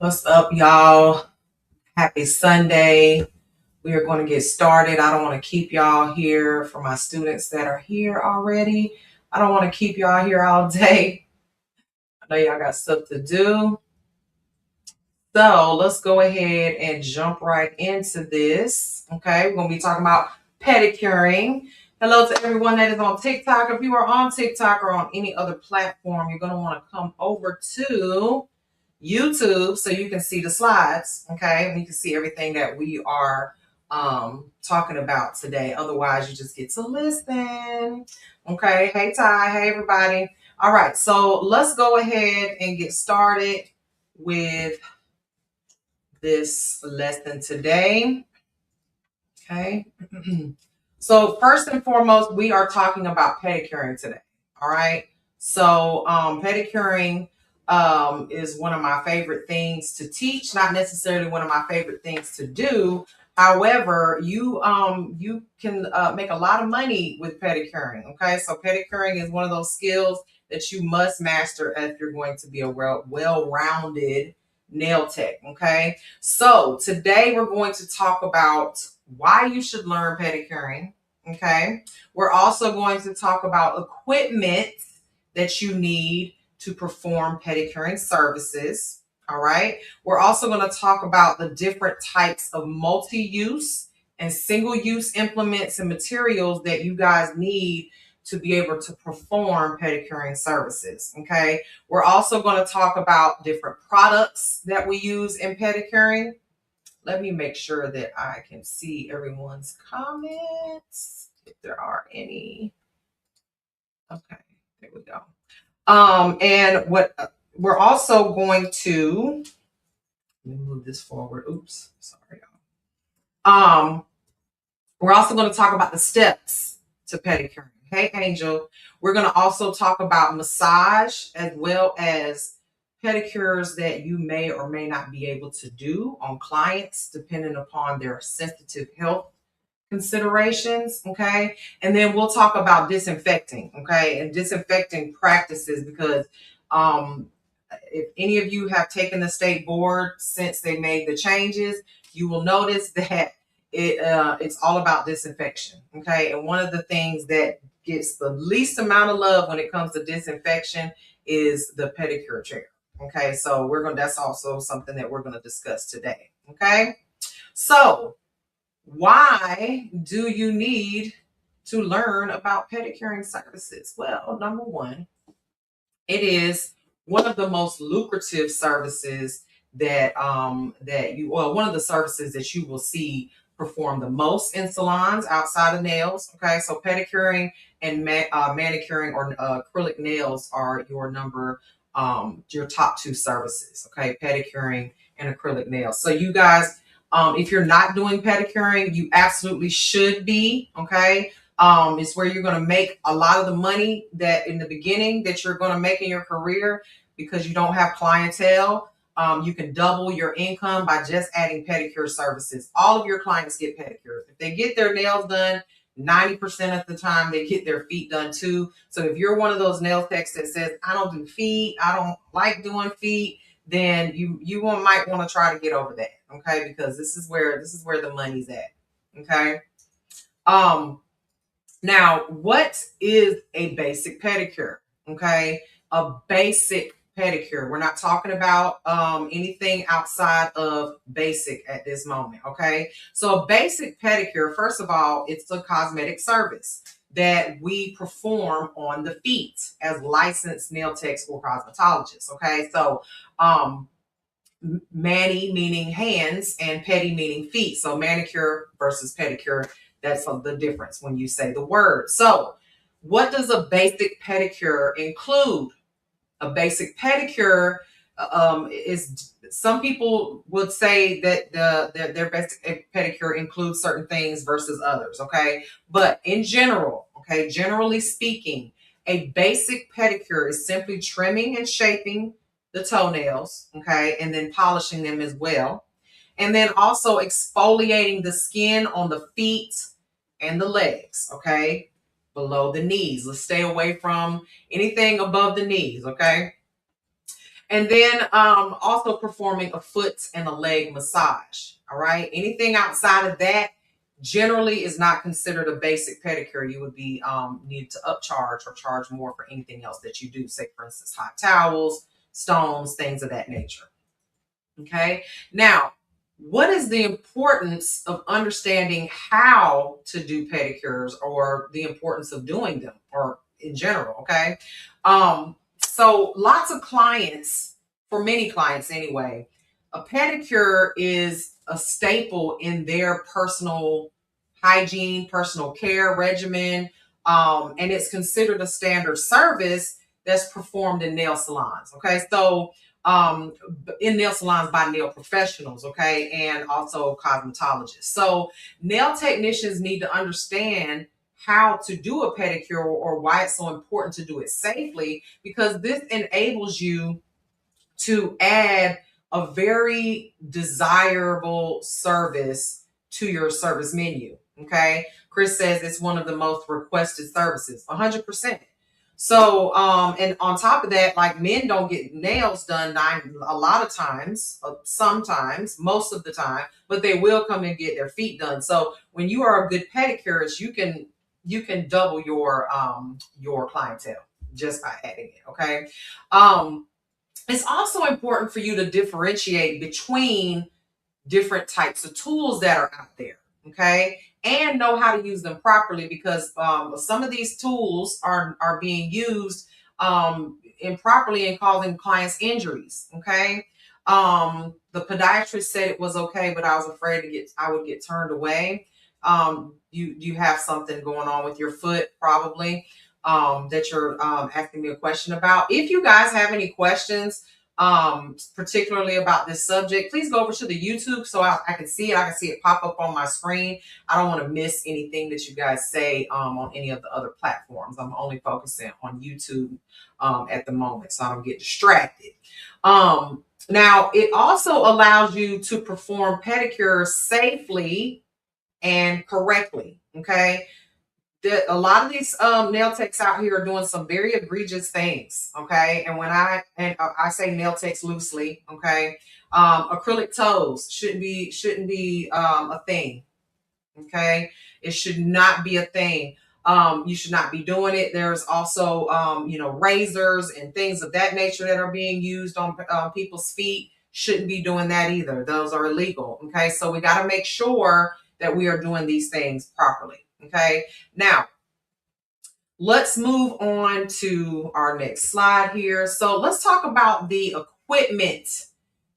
What's up, y'all? Happy Sunday. We are going to get started. I don't want to keep y'all here for my students that are here already. I don't want to keep y'all here all day. I know y'all got stuff to do. So let's go ahead and jump right into this. Okay, we're going to be talking about pedicuring. Hello to everyone that is on TikTok. If you are on TikTok or on any other platform, you're going to want to come over to YouTube so you can see the slides, okay? And you can see everything that we are talking about today. Otherwise, you just get to listen, okay? Hey, Ty. Hey, everybody. All right, so let's go ahead and get started with this lesson today, okay? So first and foremost, we are talking about pedicuring today, all right? So pedicuring is one of my favorite things to teach, not necessarily one of my favorite things to do. However, you can make a lot of money with pedicuring, okay? So pedicuring is one of those skills that you must master if you're going to be a well-rounded nail tech, okay? So today we're going to talk about why you should learn pedicuring, okay? We're also going to talk about equipment that you need to perform pedicuring services, all right? We're also going to talk about the different types of multi-use and single-use implements and materials that you guys need to be able to perform pedicuring services, okay? We're also going to talk about different products that we use in pedicuring. Let me make sure that I can see everyone's comments, if there are any. Okay, there we go. And what we're also going to, let me move this forward. Oops, sorry, y'all. We're also going to talk about the steps to pedicuring. Hey, Angel. We're going to also talk about massage as well as pedicures that you may or may not be able to do on clients depending upon their sensitive health considerations, okay? And then we'll talk about disinfecting, okay? And disinfecting practices because if any of you have taken the state board since they made the changes, you will notice that it's all about disinfection, okay? And one of the things that gets the least amount of love when it comes to disinfection is the pedicure chair, okay? So that's also something that we're gonna discuss today, okay? So why do you need to learn about pedicuring services? Well, number one, it is one of the most lucrative services that one of the services that you will see perform the most in salons outside of nails. Okay, so pedicuring and manicuring or acrylic nails are your top two services. Okay, pedicuring and acrylic nails. So you guys, if you're not doing pedicuring, you absolutely should be. Okay, it's where you're going to make a lot of the money that in the beginning that you're going to make in your career because you don't have clientele. You can double your income by just adding pedicure services. All of your clients get pedicures. If they get their nails done, 90% of the time they get their feet done too. So if you're one of those nail techs that says, I don't do feet, I don't like doing feet, then you might want to try to get over that, okay? Because this is where the money's at, okay? Now, what is a basic pedicure? Okay, a basic pedicure. We're not talking about anything outside of basic at this moment. Okay, so a basic pedicure, first of all, it's a cosmetic service that we perform on the feet as licensed nail techs or cosmetologists. Okay, so mani meaning hands and pedi meaning feet. So manicure versus pedicure, that's the difference when you say the word. So what does a basic pedicure include? A basic pedicure is, some people would say that their basic pedicure includes certain things versus others, okay? But in general, okay, generally speaking, a basic pedicure is simply trimming and shaping the toenails, okay, and then polishing them as well. And then also exfoliating the skin on the feet and the legs, okay, below the knees. Let's stay away from anything above the knees, okay? And then also performing a foot and a leg massage. All right. Anything outside of that generally is not considered a basic pedicure. You would be need to upcharge or charge more for anything else that you do. Say, for instance, hot towels, stones, things of that nature. Okay. Now, what is the importance of understanding how to do pedicures, or the importance of doing them, or in general? Okay. So lots of clients, for many clients anyway, a pedicure is a staple in their personal hygiene, personal care regimen. And it's considered a standard service that's performed in nail salons. Okay. So in nail salons by nail professionals, okay, and also cosmetologists. So nail technicians need to understand how to do a pedicure, or why it's so important to do it safely, because this enables you to add a very desirable service to your service menu. Okay. Chris says it's one of the most requested services. 100%. So, and on top of that, like, men don't get nails done a lot of times, sometimes, most of the time, but they will come and get their feet done. So when you are a good pedicurist, you can double your clientele just by adding it. Okay. It's also important for you to differentiate between different types of tools that are out there, okay, and know how to use them properly, because some of these tools are being used improperly and causing clients injuries. Okay. The podiatrist said it was okay, but I was afraid I would get turned away. You have something going on with your foot, probably, that you're asking me a question about. If you guys have any questions, particularly about this subject, please go over to the YouTube so I can see it. I can see it pop up on my screen. I don't want to miss anything that you guys say on any of the other platforms. I'm only focusing on YouTube at the moment, so I don't get distracted. Now, it also allows you to perform pedicures safely and correctly. Okay. A lot of these nail techs out here are doing some very egregious things. Okay. And when I say nail techs loosely, okay, acrylic toes shouldn't be a thing. Okay. It should not be a thing. You should not be doing it. There's also razors and things of that nature that are being used on people's feet. Shouldn't be doing that either. Those are illegal. Okay. So we got to make sure that we are doing these things properly. Okay. Now, let's move on to our next slide here. So let's talk about the equipment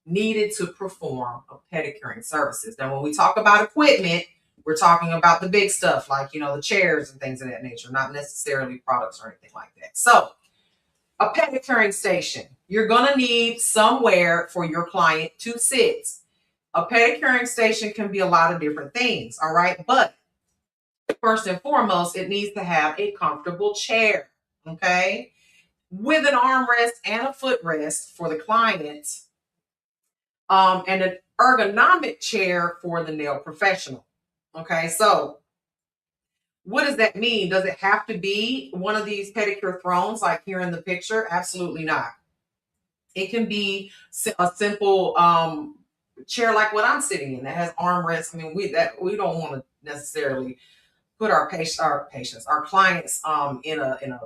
needed to perform a pedicuring services. Now, when we talk about equipment, we're talking about the big stuff, like, the chairs and things of that nature, not necessarily products or anything like that. So a pedicuring station, you're going to need somewhere for your client to sit. A pedicuring station can be a lot of different things. All right. But first and foremost, it needs to have a comfortable chair. Okay. With an armrest and a footrest for the client. And an ergonomic chair for the nail professional. Okay, so what does that mean? Does it have to be one of these pedicure thrones like here in the picture? Absolutely not. It can be a simple chair like what I'm sitting in that has armrests. I mean, we don't want to necessarily put our clients in an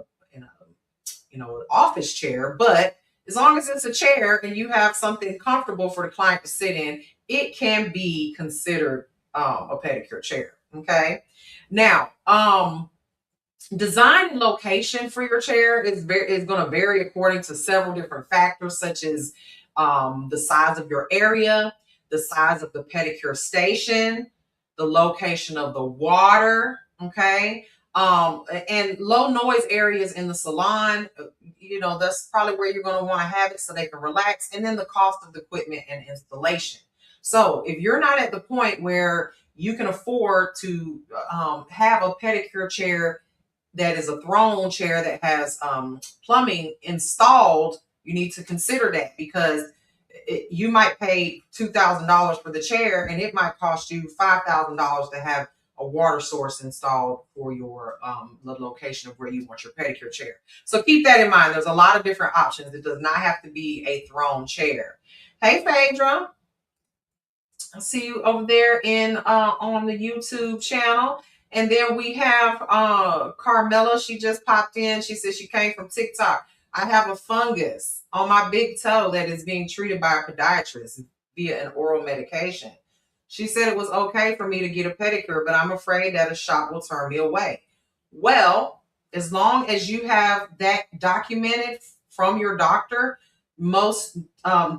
office chair, but as long as it's a chair and you have something comfortable for the client to sit in, it can be considered a pedicure chair. Okay. Now, design and location for your chair is going to vary according to several different factors, such as the size of your area, the size of the pedicure station, the location of the water. Okay. And low noise areas in the salon, that's probably where you're going to want to have it so they can relax. And then the cost of the equipment and installation. So if you're not at the point where you can afford to have a pedicure chair that is a throne chair that has plumbing installed, you need to consider that, because you might pay $2,000 for the chair and it might cost you $5,000 to have a water source installed for your the location of where you want your pedicure chair. So keep that in mind. There's a lot of different options. It does not have to be a throne chair. Hey, Phaedra. I see you over there in on the YouTube channel. And then we have Carmela. She just popped in. She says she came from TikTok. I have a fungus on my big toe that is being treated by a podiatrist via an oral medication. She said it was okay for me to get a pedicure, but I'm afraid that a shot will turn me away. Well, as long as you have that documented from your doctor, most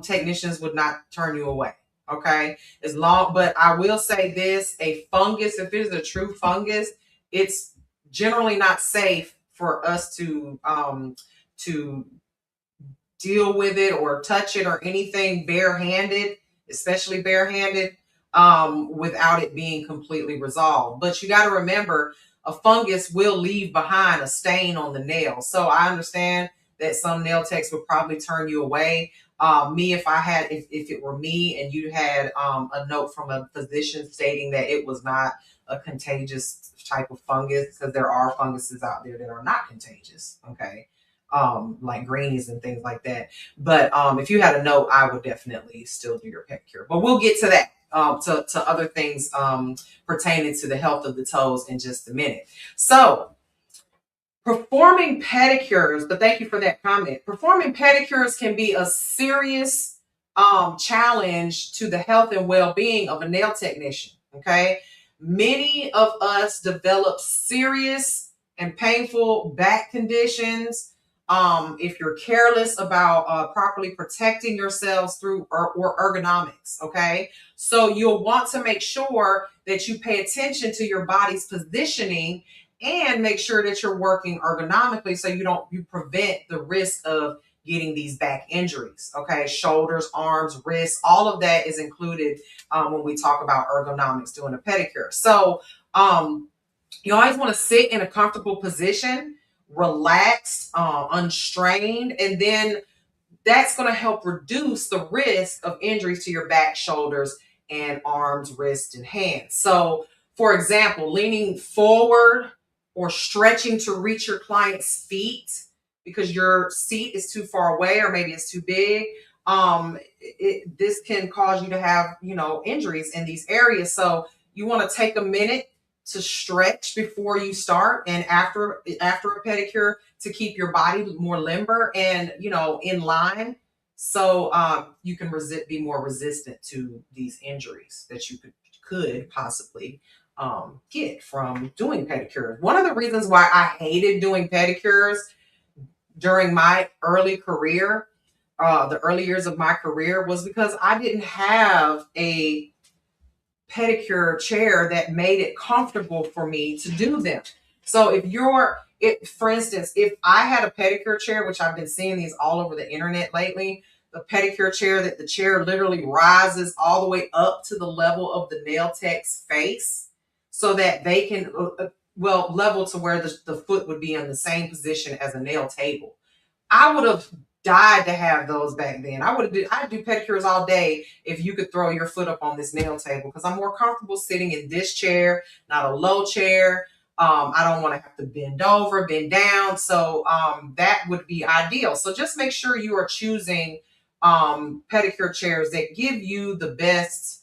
technicians would not turn you away. Okay, but I will say this: a fungus, if it is a true fungus, it's generally not safe for us to deal with it or touch it or anything barehanded, especially barehanded, without it being completely resolved. But you got to remember, a fungus will leave behind a stain on the nail. So I understand that some nail techs would probably turn you away. If it were me and you had a note from a physician stating that it was not a contagious type of fungus, because there are funguses out there that are not contagious, okay, like greenies and things like that. But if you had a note, I would definitely still do your pedicure. But we'll get to that, to other things pertaining to the health of the toes in just a minute. So performing pedicures, but thank you for that comment. Performing pedicures can be a serious challenge to the health and well-being of a nail technician, okay? Many of us develop serious and painful back conditions if you're careless about properly protecting yourselves through or ergonomics, okay? So you'll want to make sure that you pay attention to your body's positioning and make sure that you're working ergonomically so you prevent the risk of getting these back injuries, okay? Shoulders, arms, wrists, all of that is included when we talk about ergonomics doing a pedicure. So you always want to sit in a comfortable position, relaxed, unstrained, and then that's going to help reduce the risk of injuries to your back, shoulders, and arms, wrists, and hands. So, for example, leaning forward or stretching to reach your client's feet because your seat is too far away or maybe it's too big. This can cause you to have, injuries in these areas. So you want to take a minute to stretch before you start and after a pedicure to keep your body more limber and, in line. So you can be more resistant to these injuries that you could possibly get from doing pedicures. One of the reasons why I hated doing pedicures during my early career, the early years of my career, was because I didn't have a pedicure chair that made it comfortable for me to do them. So for instance, if I had a pedicure chair, which I've been seeing these all over the internet lately, the pedicure chair that the chair literally rises all the way up to the level of the nail tech's face so that they can, level to where the foot would be in the same position as a nail table. I would have died to have those back then. I'd do pedicures all day if you could throw your foot up on this nail table, because I'm more comfortable sitting in this chair, not a low chair. I don't want to have to bend over, bend down. So that would be ideal. So just make sure you are choosing pedicure chairs that give you the best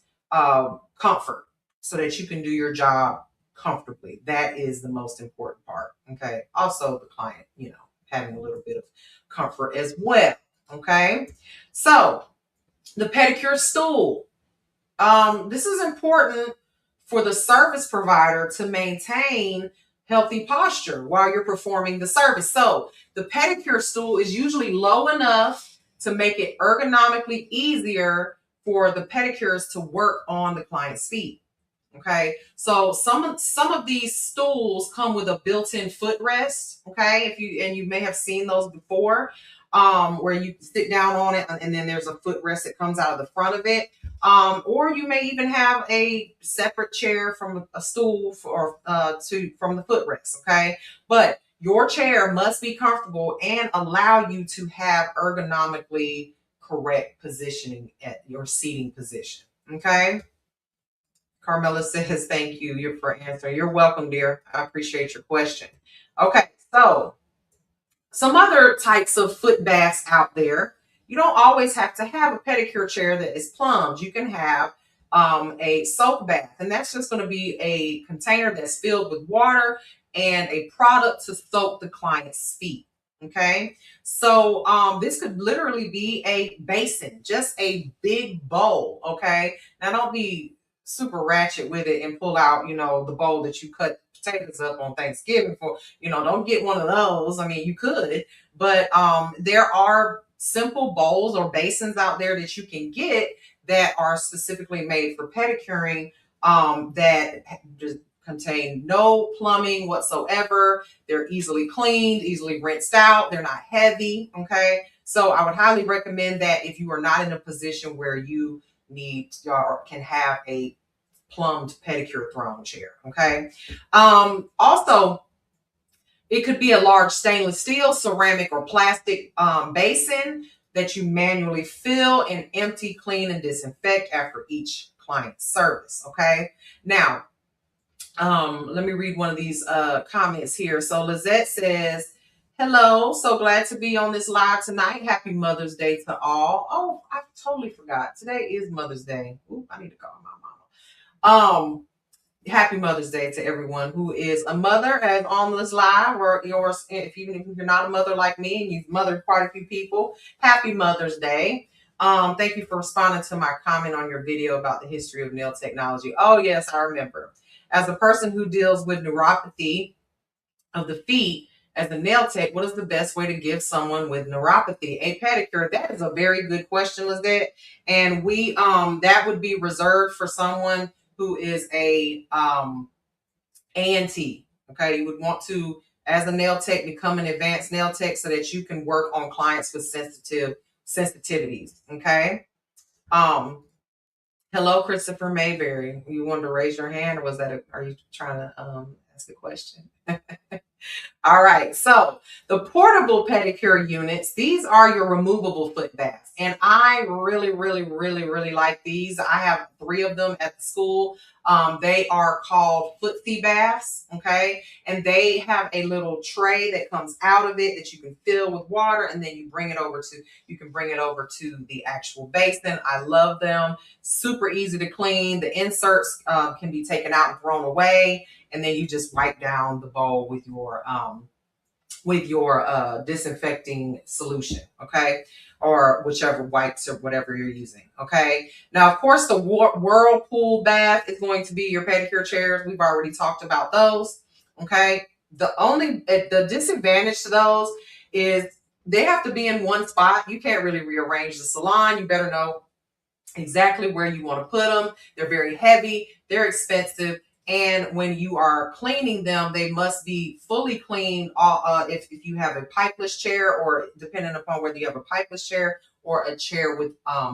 comfort so that you can do your job comfortably. That is the most important part. Okay. Also the client, having a little bit of comfort as well. Okay. So the pedicure stool. This is important for the service provider to maintain healthy posture while you're performing the service. So the pedicure stool is usually low enough to make it ergonomically easier for the pedicures to work on the client's feet. Okay, so some of these stools come with a built-in footrest. Okay, you may have seen those before, where you sit down on it and then there's a footrest that comes out of the front of it. Or you may even have a separate chair from a stool from the footrest. Okay, but your chair must be comfortable and allow you to have ergonomically correct positioning at your seating position. Okay. Carmela says, thank you for answering. You're welcome, dear. I appreciate your question. Okay, so some other types of foot baths out there. You don't always have to have a pedicure chair that is plumbed. You can have a soak bath, and that's just going to be a container that's filled with water and a product to soak the client's feet. Okay, so this could literally be a basin, just a big bowl. Okay, now don't be super ratchet with it and pull out, the bowl that you cut potatoes up on Thanksgiving for. Don't get one of those. I mean, you could, but there are simple bowls or basins out there that you can get that are specifically made for pedicuring, that just contain no plumbing whatsoever. They're easily cleaned, easily rinsed out. They're not heavy. Okay. So I would highly recommend that if you are not in a position where you need or can have a plumbed pedicure throne chair. Okay. Also, it could be a large stainless steel, ceramic, or plastic basin that you manually fill and empty, clean, and disinfect after each client service. Okay. Now, let me read one of these comments here. So Lizette says, hello, so glad to be on this live tonight. Happy Mother's Day to all. Oh, I totally forgot. Today is Mother's Day. Oop, I need to call my mama. Happy Mother's Day to everyone who is a mother as on this live, or yours, even if you're not a mother like me and you've mothered quite a few people. Happy Mother's Day. Thank you for responding to my comment on your video about the history of nail technology. Oh, yes, I remember. As a person who deals with neuropathy of the feet as a nail tech, what is the best way to give someone with neuropathy a pedicure? That is a very good question, Lizette. And we that would be reserved for someone who is a A&T. Okay, you would want to, as a nail tech, become an advanced nail tech so that you can work on clients with sensitivities. Okay. Hello, Christopher Mayberry. You wanted to raise your hand, or are you trying to ask a question? All right, so the portable pedicure units, these are your removable foot baths. And I really, really, really, really like these. I have 3 of them at the school. They are called footsie baths, okay? And they have a little tray that comes out of it that you can fill with water, and then you can bring it over to the actual basin. I love them. Super easy to clean. The inserts can be taken out and thrown away, and then you just wipe down the bowl with your disinfecting solution, okay, or whichever wipes or whatever you're using. Okay, now of course the whirlpool bath is going to be your pedicure chairs. We've already talked about those. Okay, the disadvantage to those is they have to be in one spot. You can't really rearrange the salon. You better know exactly where you want to put them. They're very heavy, they're expensive, and when you are cleaning them, they must be fully cleaned. If you have a pipeless chair, or depending upon whether you have a pipeless chair or a chair with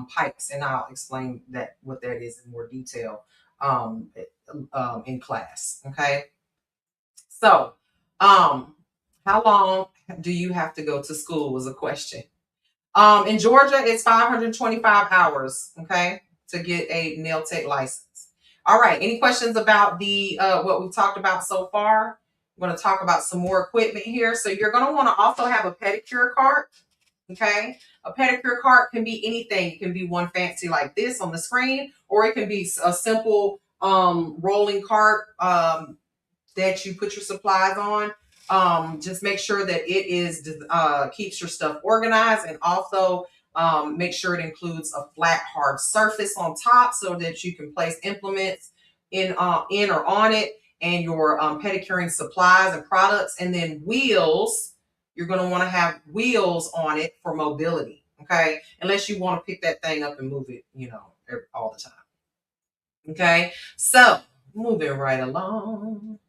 pipes, and I'll explain what that is in more detail in class. Okay, so how long do you have to go to school was a question. In Georgia, it's 525 hours, okay, to get a nail tech license. All right, any questions about the what we've talked about so far? I'm going to talk about some more equipment here. So you're going to want to also have a pedicure cart, okay? A pedicure cart can be anything. It can be one fancy like this on the screen, or it can be a simple rolling cart that you put your supplies on. Just make sure that it is keeps your stuff organized, and also make sure it includes a flat hard surface on top so that you can place implements in or on it, and your pedicuring supplies and products. And then wheels, you're going to want to have wheels on it for mobility, okay, unless you want to pick that thing up and move it all the time. Okay, so moving right along.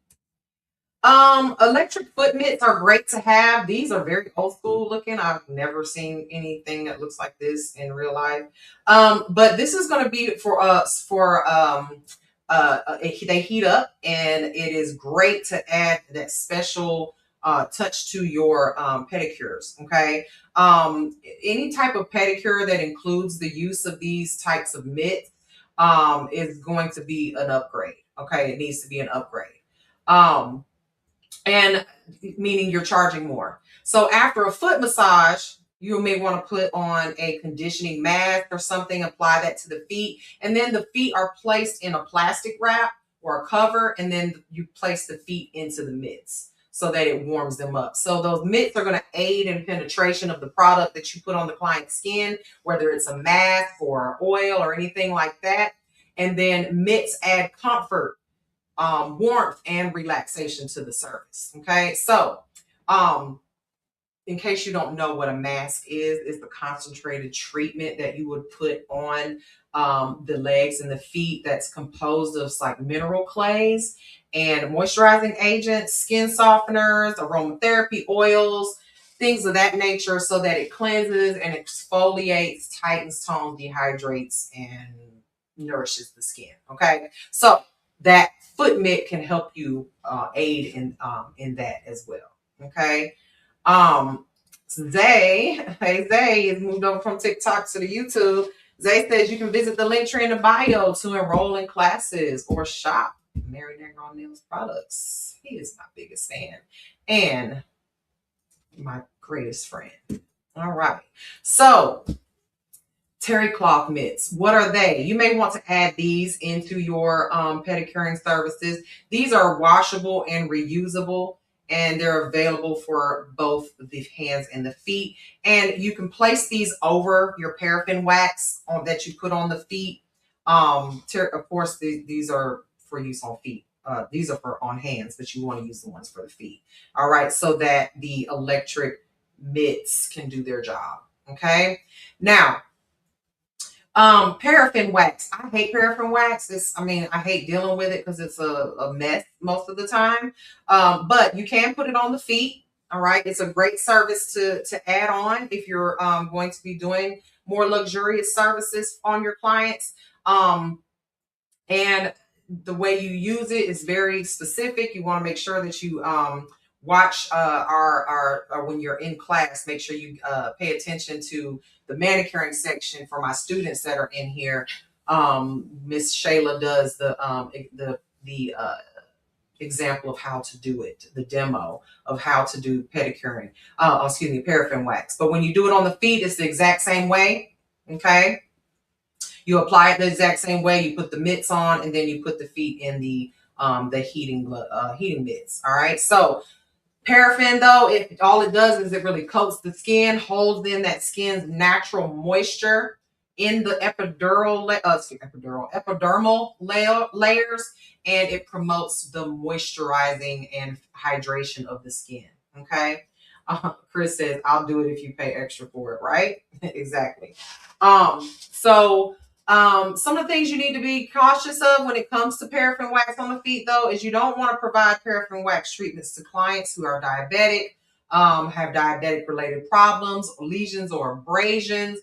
Electric foot mitts are great to have. These are very old school looking. I've never seen anything that looks like this in real life. But this is going to be for us they heat up, and it is great to add that special touch to your pedicures. Okay. Any type of pedicure that includes the use of these types of mitts is going to be an upgrade. Okay, it needs to be an upgrade. And meaning you're charging more. So after a foot massage, you may want to put on a conditioning mask or something, apply that to the feet. And then the feet are placed in a plastic wrap or a cover, and then you place the feet into the mitts so that it warms them up. So those mitts are going to aid in penetration of the product that you put on the client's skin, whether it's a mask or oil or anything like that. And then mitts add comfort, warmth, and relaxation to the service. Okay, so in case you don't know what a mask is, it's the concentrated treatment that you would put on the legs and the feet that's composed of like mineral clays and moisturizing agents, skin softeners, aromatherapy oils, things of that nature, so that it cleanses and exfoliates, tightens, tones, dehydrates, and nourishes the skin. Okay, so that foot mitt can help you aid in that as well. Okay. Zay has moved over from TikTok to the YouTube. Zay says you can visit the link tree in the bio to enroll in classes or shop Mary Negron Nails products. He is my biggest fan and my greatest friend. All right. So terry cloth mitts, what are they? You may want to add these into your pedicuring services. These are washable and reusable, and they're available for both the hands and the feet. And you can place these over your paraffin wax that you put on the feet. Of course, these are for use on feet. These are for on hands, but you want to use the ones for the feet. All right, so that the electric mitts can do their job. Okay, now paraffin wax. I hate paraffin wax. I hate dealing with it because it's a mess most of the time. But you can put it on the feet. All right. It's a great service to add on if you're going to be doing more luxurious services on your clients. And the way you use it is very specific. You want to make sure that you watch our when you're in class, make sure you pay attention to the manicuring section for my students that are in here. Miss Shayla does the example of how to do it, the demo of how to do pedicuring, paraffin wax. But when you do it on the feet, it's the exact same way. Okay. You apply it the exact same way. You put the mitts on, and then you put the feet in the heating mitts. All right. So paraffin, though, all it does is it really coats the skin, holds in that skin's natural moisture in the epidermal layers, and it promotes the moisturizing and hydration of the skin. Okay. Chris says, I'll do it if you pay extra for it, right? Exactly. Some of the things you need to be cautious of when it comes to paraffin wax on the feet, though, is you don't want to provide paraffin wax treatments to clients who are diabetic, have diabetic-related problems, lesions or abrasions,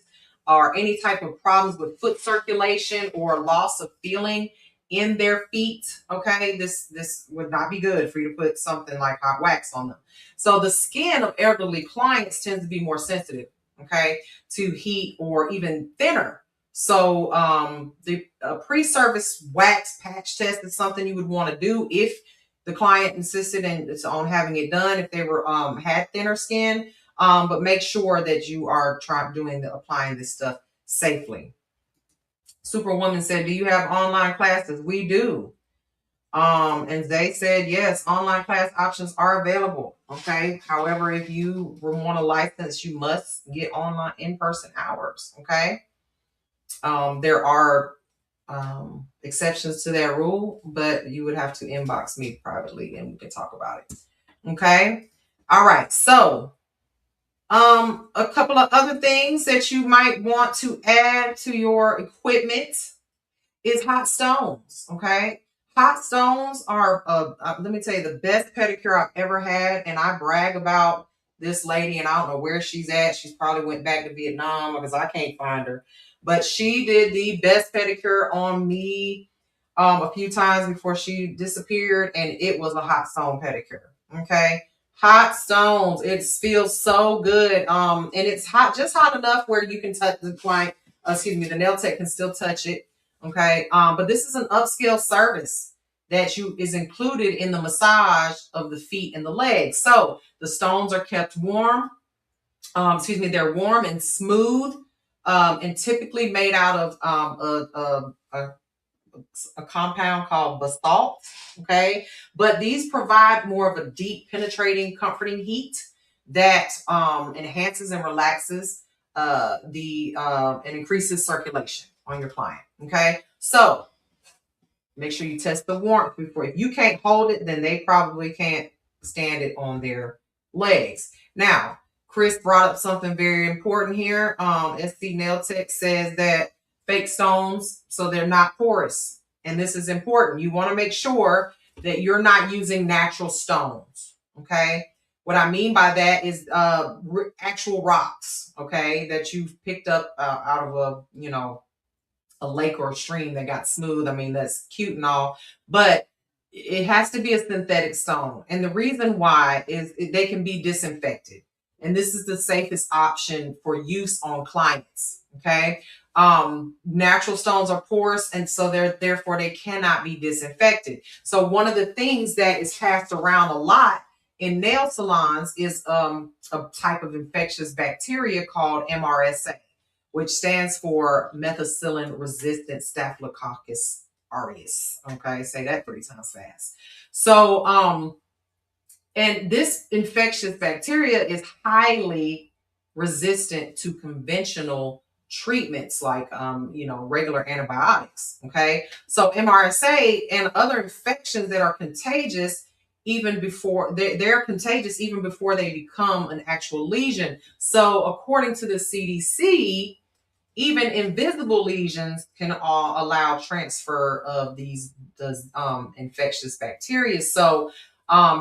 or any type of problems with foot circulation or loss of feeling in their feet. Okay, this would not be good for you to put something like hot wax on them. So the skin of elderly clients tends to be more sensitive, okay, to heat or even thinner. So the pre-service wax patch test is something you would want to do if the client insisted on having it done, if they were had thinner skin. But make sure that you are applying this stuff safely. Superwoman said, do you have online classes? We do. And they said, yes, online class options are available. Okay. However, if you want a license, you must get online in-person hours. Okay. There are exceptions to that rule, but you would have to inbox me privately and we can talk about it. Okay. All right. So a couple of other things that you might want to add to your equipment is hot stones. Okay. Hot stones are, let me tell you, the best pedicure I've ever had. And I brag about this lady, and I don't know where she's at. She's probably went back to Vietnam because I can't find her. But she did the best pedicure on me a few times before she disappeared. And it was a hot stone pedicure. Okay. Hot stones. It feels so good. And it's hot, just hot enough where you can touch the client, the nail tech can still touch it. Okay. But this is an upscale service that is included in the massage of the feet and the legs. So the stones are kept warm. They're warm and smooth, and typically made out of a compound called basalt. Okay. But these provide more of a deep, penetrating, comforting heat that enhances and relaxes and increases circulation on your client. Okay. So make sure you test the warmth before. If you can't hold it, then they probably can't stand it on their legs. Now, Chris brought up something very important here. SC Nail Tech says that fake stones, so they're not porous. And this is important. You want to make sure that you're not using natural stones. Okay. What I mean by that is actual rocks, okay, that you've picked up out of a lake or a stream that got smooth. I mean, that's cute and all, but it has to be a synthetic stone. And the reason why is they can be disinfected. And this is the safest option for use on clients. Okay. Natural stones are porous, and so therefore they cannot be disinfected. So one of the things that is passed around a lot in nail salons is a type of infectious bacteria called MRSA, which stands for methicillin-resistant Staphylococcus aureus. Okay, say that 3 times fast. So, and this infectious bacteria is highly resistant to conventional treatments like, regular antibiotics. Okay, so MRSA and other infections that are contagious even before they're contagious even before they become an actual lesion. So according to the CDC, even invisible lesions can allow transfer of these infectious bacteria. So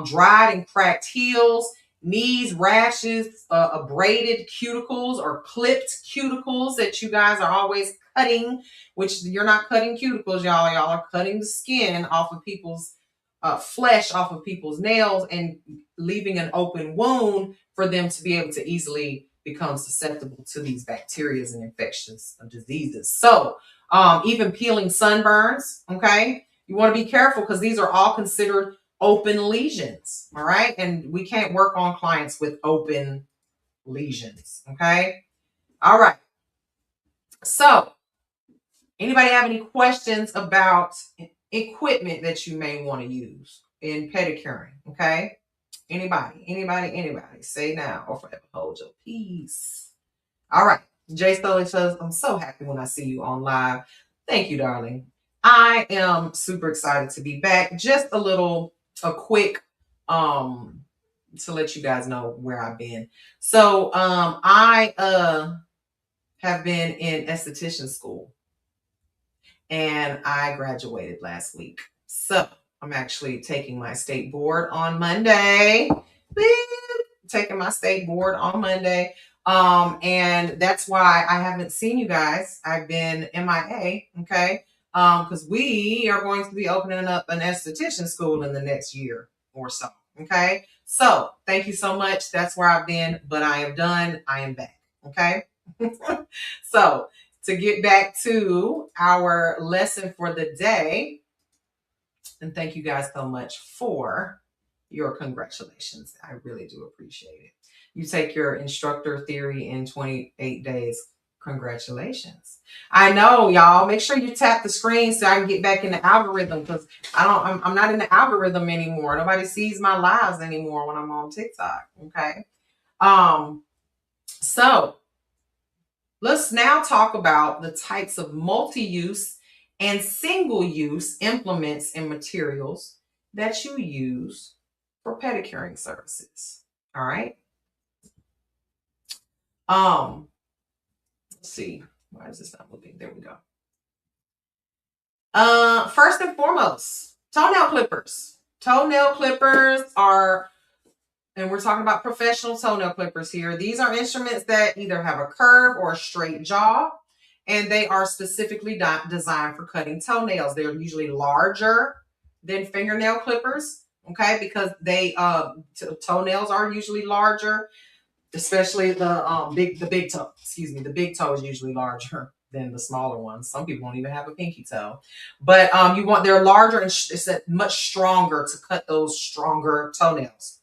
dried and cracked heels, knees, rashes, abraded cuticles or clipped cuticles that you guys are always cutting, which you're not cutting cuticles, y'all. Y'all are cutting the skin off of people's flesh off of people's nails and leaving an open wound for them to be able to easily become susceptible to these bacteria and infectious diseases. So even peeling sunburns, okay? You want to be careful because these are all considered open lesions, all right? And we can't work on clients with open lesions, okay? All right. So anybody have any questions about equipment that you may want to use in pedicuring? Okay. Anybody say now or forever hold your peace. All right. Jay Stoley says, I'm so happy when I see you on live. Thank you, darling. I am super excited to be back. Just a quick to let you guys know where I've been. So I have been in esthetician school, and I graduated last week. So I'm actually taking my state board on Monday. Taking my state board on Monday. And that's why I haven't seen you guys. I've been MIA, okay? Because we are going to be opening up an esthetician school in the next year or so, okay? So thank you so much. That's where I've been, but I am done. I am back, okay? So to get back to our lesson for the day, and thank you guys so much for your congratulations. I really do appreciate it. You take your instructor theory in 28 days. Congratulations. I know, y'all. Make sure you tap the screen so I can get back in the algorithm, because I'm not in the algorithm anymore. Nobody sees my lives anymore when I'm on TikTok. Okay. So let's now talk about the types of multi-use and single-use implements and materials that you use for pedicuring services. All right. Let's see. Why is this not moving? There we go. First and foremost, toenail clippers. Toenail clippers are, and we're talking about professional toenail clippers here. These are instruments that either have a curve or a straight jaw, and they are specifically designed for cutting toenails. They're usually larger than fingernail clippers, okay, because they toenails are usually larger, especially the big toe. Excuse me, the big toe is usually larger than the smaller ones. Some people don't even have a pinky toe. But they're larger and it's much stronger to cut those stronger toenails.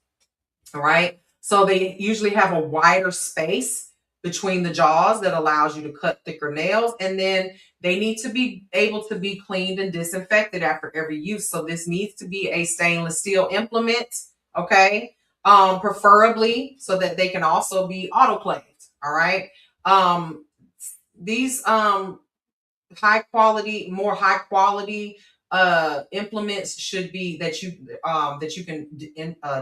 All right. So they usually have a wider space between the jaws that allows you to cut thicker nails. And then they need to be able to be cleaned and disinfected after every use. So this needs to be a stainless steel implement. Okay. Preferably so that they can also be autoclaved. All right. These more high quality implements should be that you can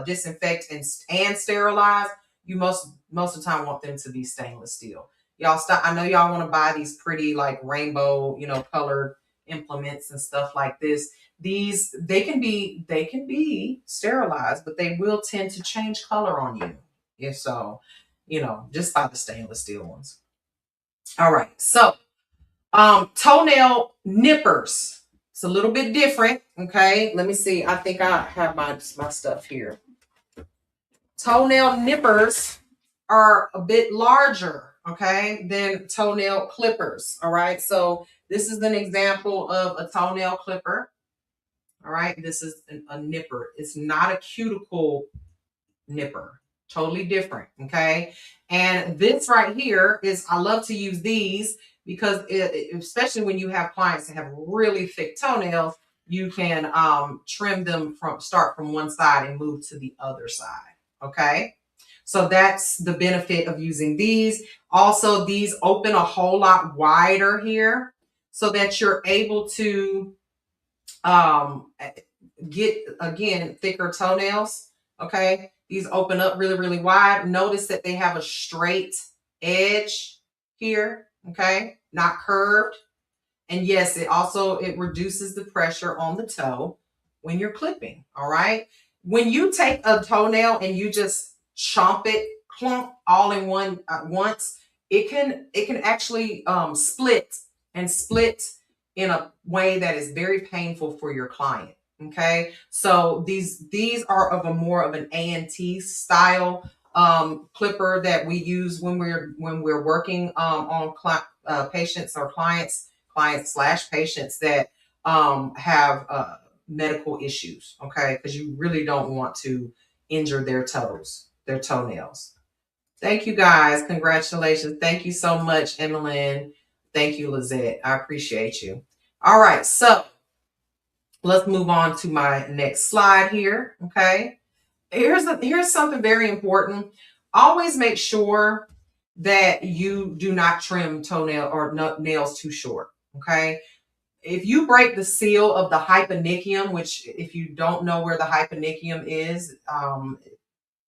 disinfect and sterilize. You most of the time want them to be stainless steel. Y'all stop. I know y'all want to buy these pretty like rainbow, colored implements and stuff like this. These they can be sterilized, but they will tend to change color on you. If so, just buy the stainless steel ones. All right, so toenail nippers. It's a little bit different. Okay, let me see. I think I have my stuff here. Toenail nippers are a bit larger, okay, than toenail clippers. All right, so this is an example of a toenail clipper. All right, this is a nipper. It's not a cuticle nipper. Totally different, okay? And this right here is, I love to use these because especially when you have clients that have really thick toenails, you can trim them start from one side and move to the other side, okay? So that's the benefit of using these. Also, these open a whole lot wider here so that you're able to get, again, thicker toenails, okay? These open up really, really wide. Notice that they have a straight edge here, okay? Not curved. And yes, it reduces the pressure on the toe when you're clipping, all right? When you take a toenail and you just chomp it, clunk, all in one at once, it can actually split in a way that is very painful for your client. Okay, so these are of a more of an A&T style clipper that we use when we're working on patients or clients / patients that have medical issues. Okay, because you really don't want to injure their toenails. Thank you guys. Congratulations. Thank you so much, Emmeline. Thank you, Lizette. I appreciate you. All right, so let's move on to my next slide here. Okay. Here's something very important. Always make sure that you do not trim toenail or nails too short. Okay. If you break the seal of the hyponychium, which if you don't know where the hyponychium is,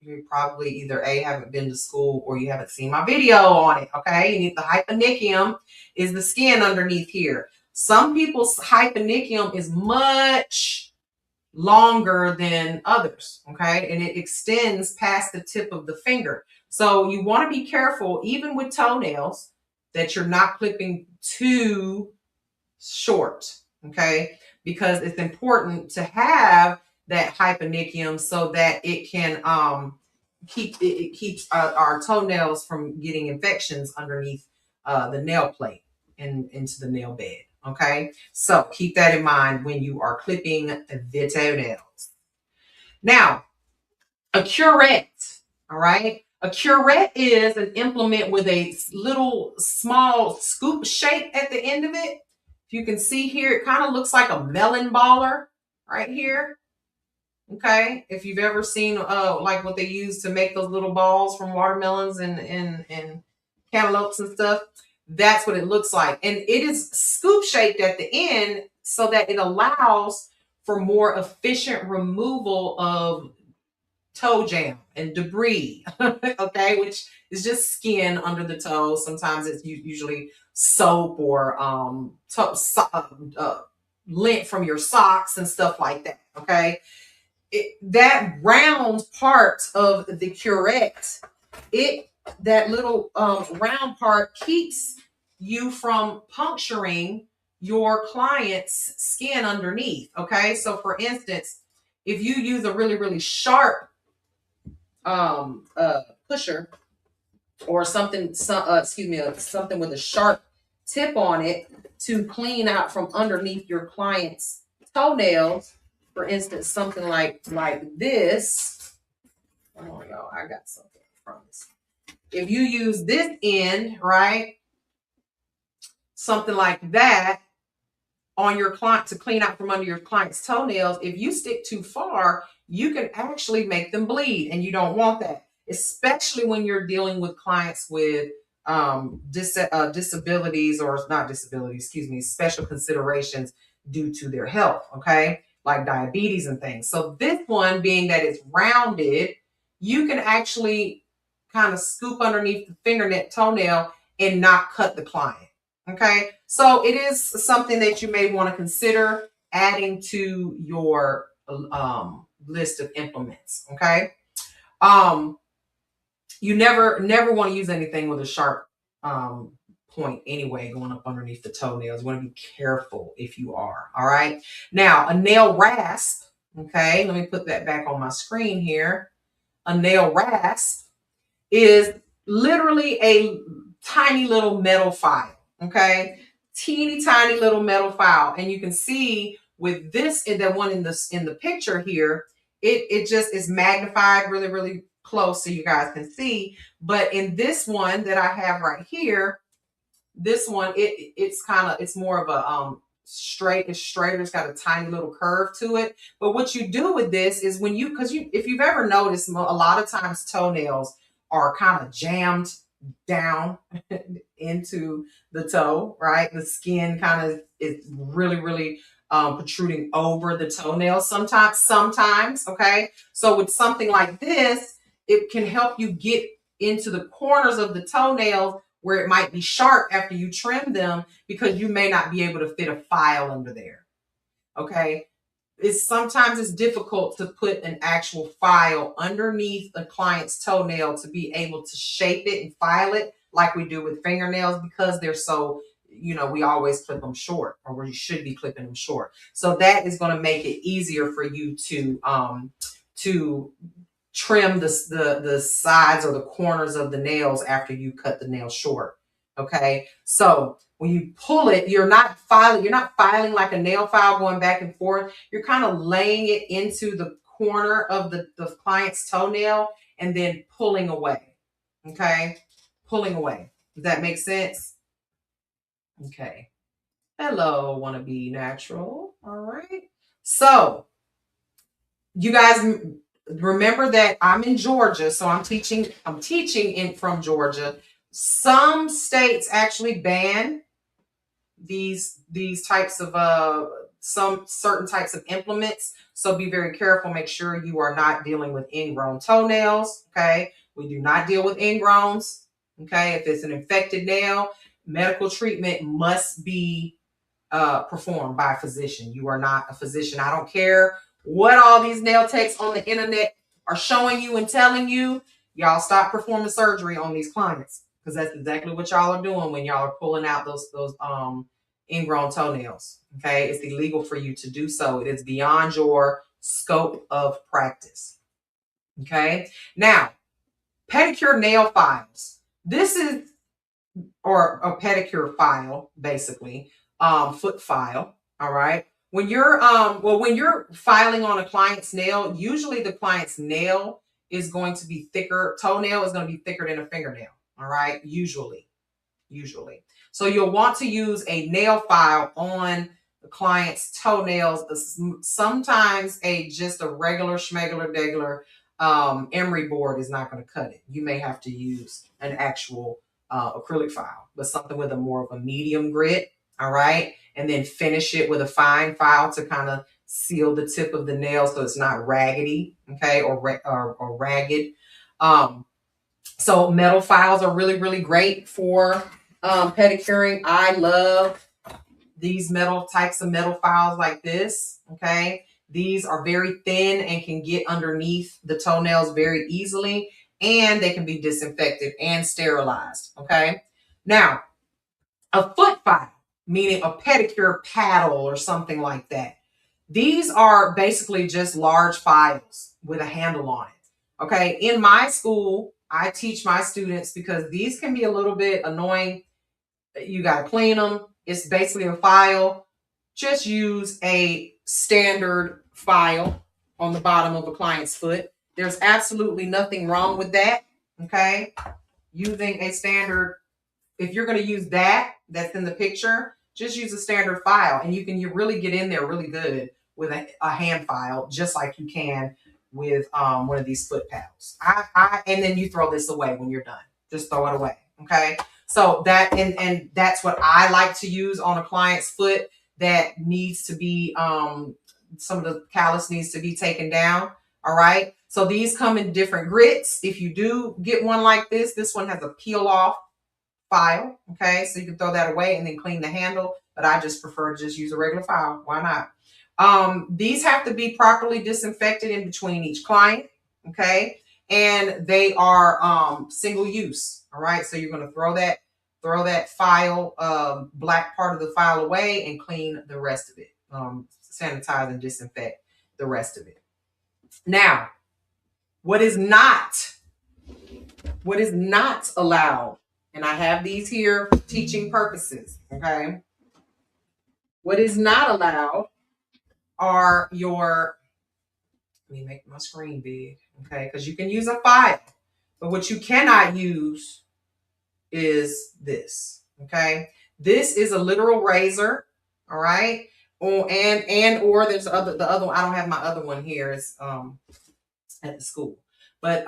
you probably either haven't been to school or you haven't seen my video on it. Okay. The hyponychium is the skin underneath here. Some people's hyponychium is much longer than others, okay? And it extends past the tip of the finger. So you want to be careful, even with toenails, that you're not clipping too short, okay? Because it's important to have that hyponychium so that it can keeps our toenails from getting infections underneath the nail plate and into the nail bed. Okay, so keep that in mind when you are clipping the toenails. Now, a curette, all right? A curette is an implement with a little small scoop shape at the end of it. If you can see here, it kind of looks like a melon baller right here. Okay, if you've ever seen like what they use to make those little balls from watermelons and cantaloupes and stuff, that's what it looks like. And it is scoop shaped at the end so that it allows for more efficient removal of toe jam and debris, okay, which is just skin under the toe. Sometimes it's usually soap or lint from your socks and stuff like that, okay? That round part of the curette, that little round part keeps you from puncturing your client's skin underneath, okay? So for instance, if you use a really, really sharp pusher or something with a sharp tip on it to clean out from underneath your client's toenails. For instance, something like this. Oh, y'all, I got something, I promise. If you use this end, right, something like that on your client to clean out from under your client's toenails, if you stick too far, you can actually make them bleed, and you don't want that, especially when you're dealing with clients with disabilities, or not disabilities, excuse me, special considerations due to their health, okay, like diabetes and things. So this one, being that it's rounded, you can actually kind of scoop underneath the fingernail toenail and not cut the client. Okay, so it is something that you may want to consider adding to your list of implements. Okay, you never want to use anything with a sharp point anyway, going up underneath the toenails. You want to be careful if you are. All right, now a nail rasp. Okay, let me put that back on my screen here. A nail rasp is literally a tiny little metal file. Okay, teeny tiny little metal file, and you can see with this, and the one in the picture here, it just is magnified really close so you guys can see. But in this one that I have right here, this one, it's more of a straight. It's straighter. It's got a tiny little curve to it. But what you do with this is if you've ever noticed, a lot of times toenails are kind of jammed down into the toe, right? The skin kind of is really protruding over the toenail sometimes, okay? So with something like this, it can help you get into the corners of the toenails where it might be sharp after you trim them, because you may not be able to fit a file under there, okay? Sometimes it's difficult to put an actual file underneath a client's toenail to be able to shape it and file it like we do with fingernails, because they're so, we always clip them short, or we should be clipping them short. So that is going to make it easier for you to trim the sides or the corners of the nails after you cut the nail short. Okay, so when you pull it, you're not filing like a nail file going back and forth. You're kind of laying it into the corner of the client's toenail and then pulling away. Okay, pulling away. Does that make sense? Okay. Hello, wanna be natural. All right. So you guys remember that I'm in Georgia, so I'm teaching from Georgia. Some states actually ban these types of some certain types of implements. So be very careful. Make sure you are not dealing with ingrown toenails. Okay, we do not deal with ingrowns. Okay, if it's an infected nail, medical treatment must be performed by a physician. You are not a physician. I don't care what all these nail techs on the internet are showing you and telling you. Y'all stop performing surgery on these clients, because that's exactly what y'all are doing when y'all are pulling out those ingrown toenails. Okay, it's illegal for you to do so. It is beyond your scope of practice. Okay, now pedicure nail files. This is, or a pedicure file, basically, foot file. All right. When you're when you're filing on a client's nail, usually the client's nail is going to be thicker. Toenail is going to be thicker than a fingernail. All right, usually. So you'll want to use a nail file on the client's toenails. Sometimes just a regular schmegular degular emery board is not going to cut it. You may have to use an actual acrylic file, but something with a more of a medium grit. All right, and then finish it with a fine file to kind of seal the tip of the nail so it's not raggedy, okay, or ragged. So metal files are really great for pedicuring. I love these types of metal files like this. Okay, these are very thin and can get underneath the toenails very easily, and they can be disinfected and sterilized. Okay, now a foot file, meaning a pedicure paddle or something like that. These are basically just large files with a handle on it. Okay, in my school, I teach my students, because these can be a little bit annoying You got to clean them. It's basically a file. Just use a standard file on the bottom of a client's foot. There's absolutely nothing wrong with that. Okay. Using a standard, if you're going to use that's in the picture, just use a standard file, and you really get in there really good with a hand file, just like you can with one of these foot paddles. And then you throw this away when you're done. Just throw it away. Okay. So that, and that's what I like to use on a client's foot that needs to be, some of the callus needs to be taken down. All right. So these come in different grits. If you do get one like this one has a peel off file. Okay. So you can throw that away and then clean the handle, but I just prefer to just use a regular file. Why not? These have to be properly disinfected in between each client. Okay. And they are single use. All right. So you're going to throw that file, black part of the file away and clean the rest of it. Sanitize and disinfect the rest of it. Now, what is not allowed, and I have these here for teaching purposes. Okay. What is not allowed are your, let me make my screen big. Okay. Because you can use a file, but what you cannot use is this. Okay. This is a literal razor. All right. Or there's the other one. I don't have my other one here. It's at the school. But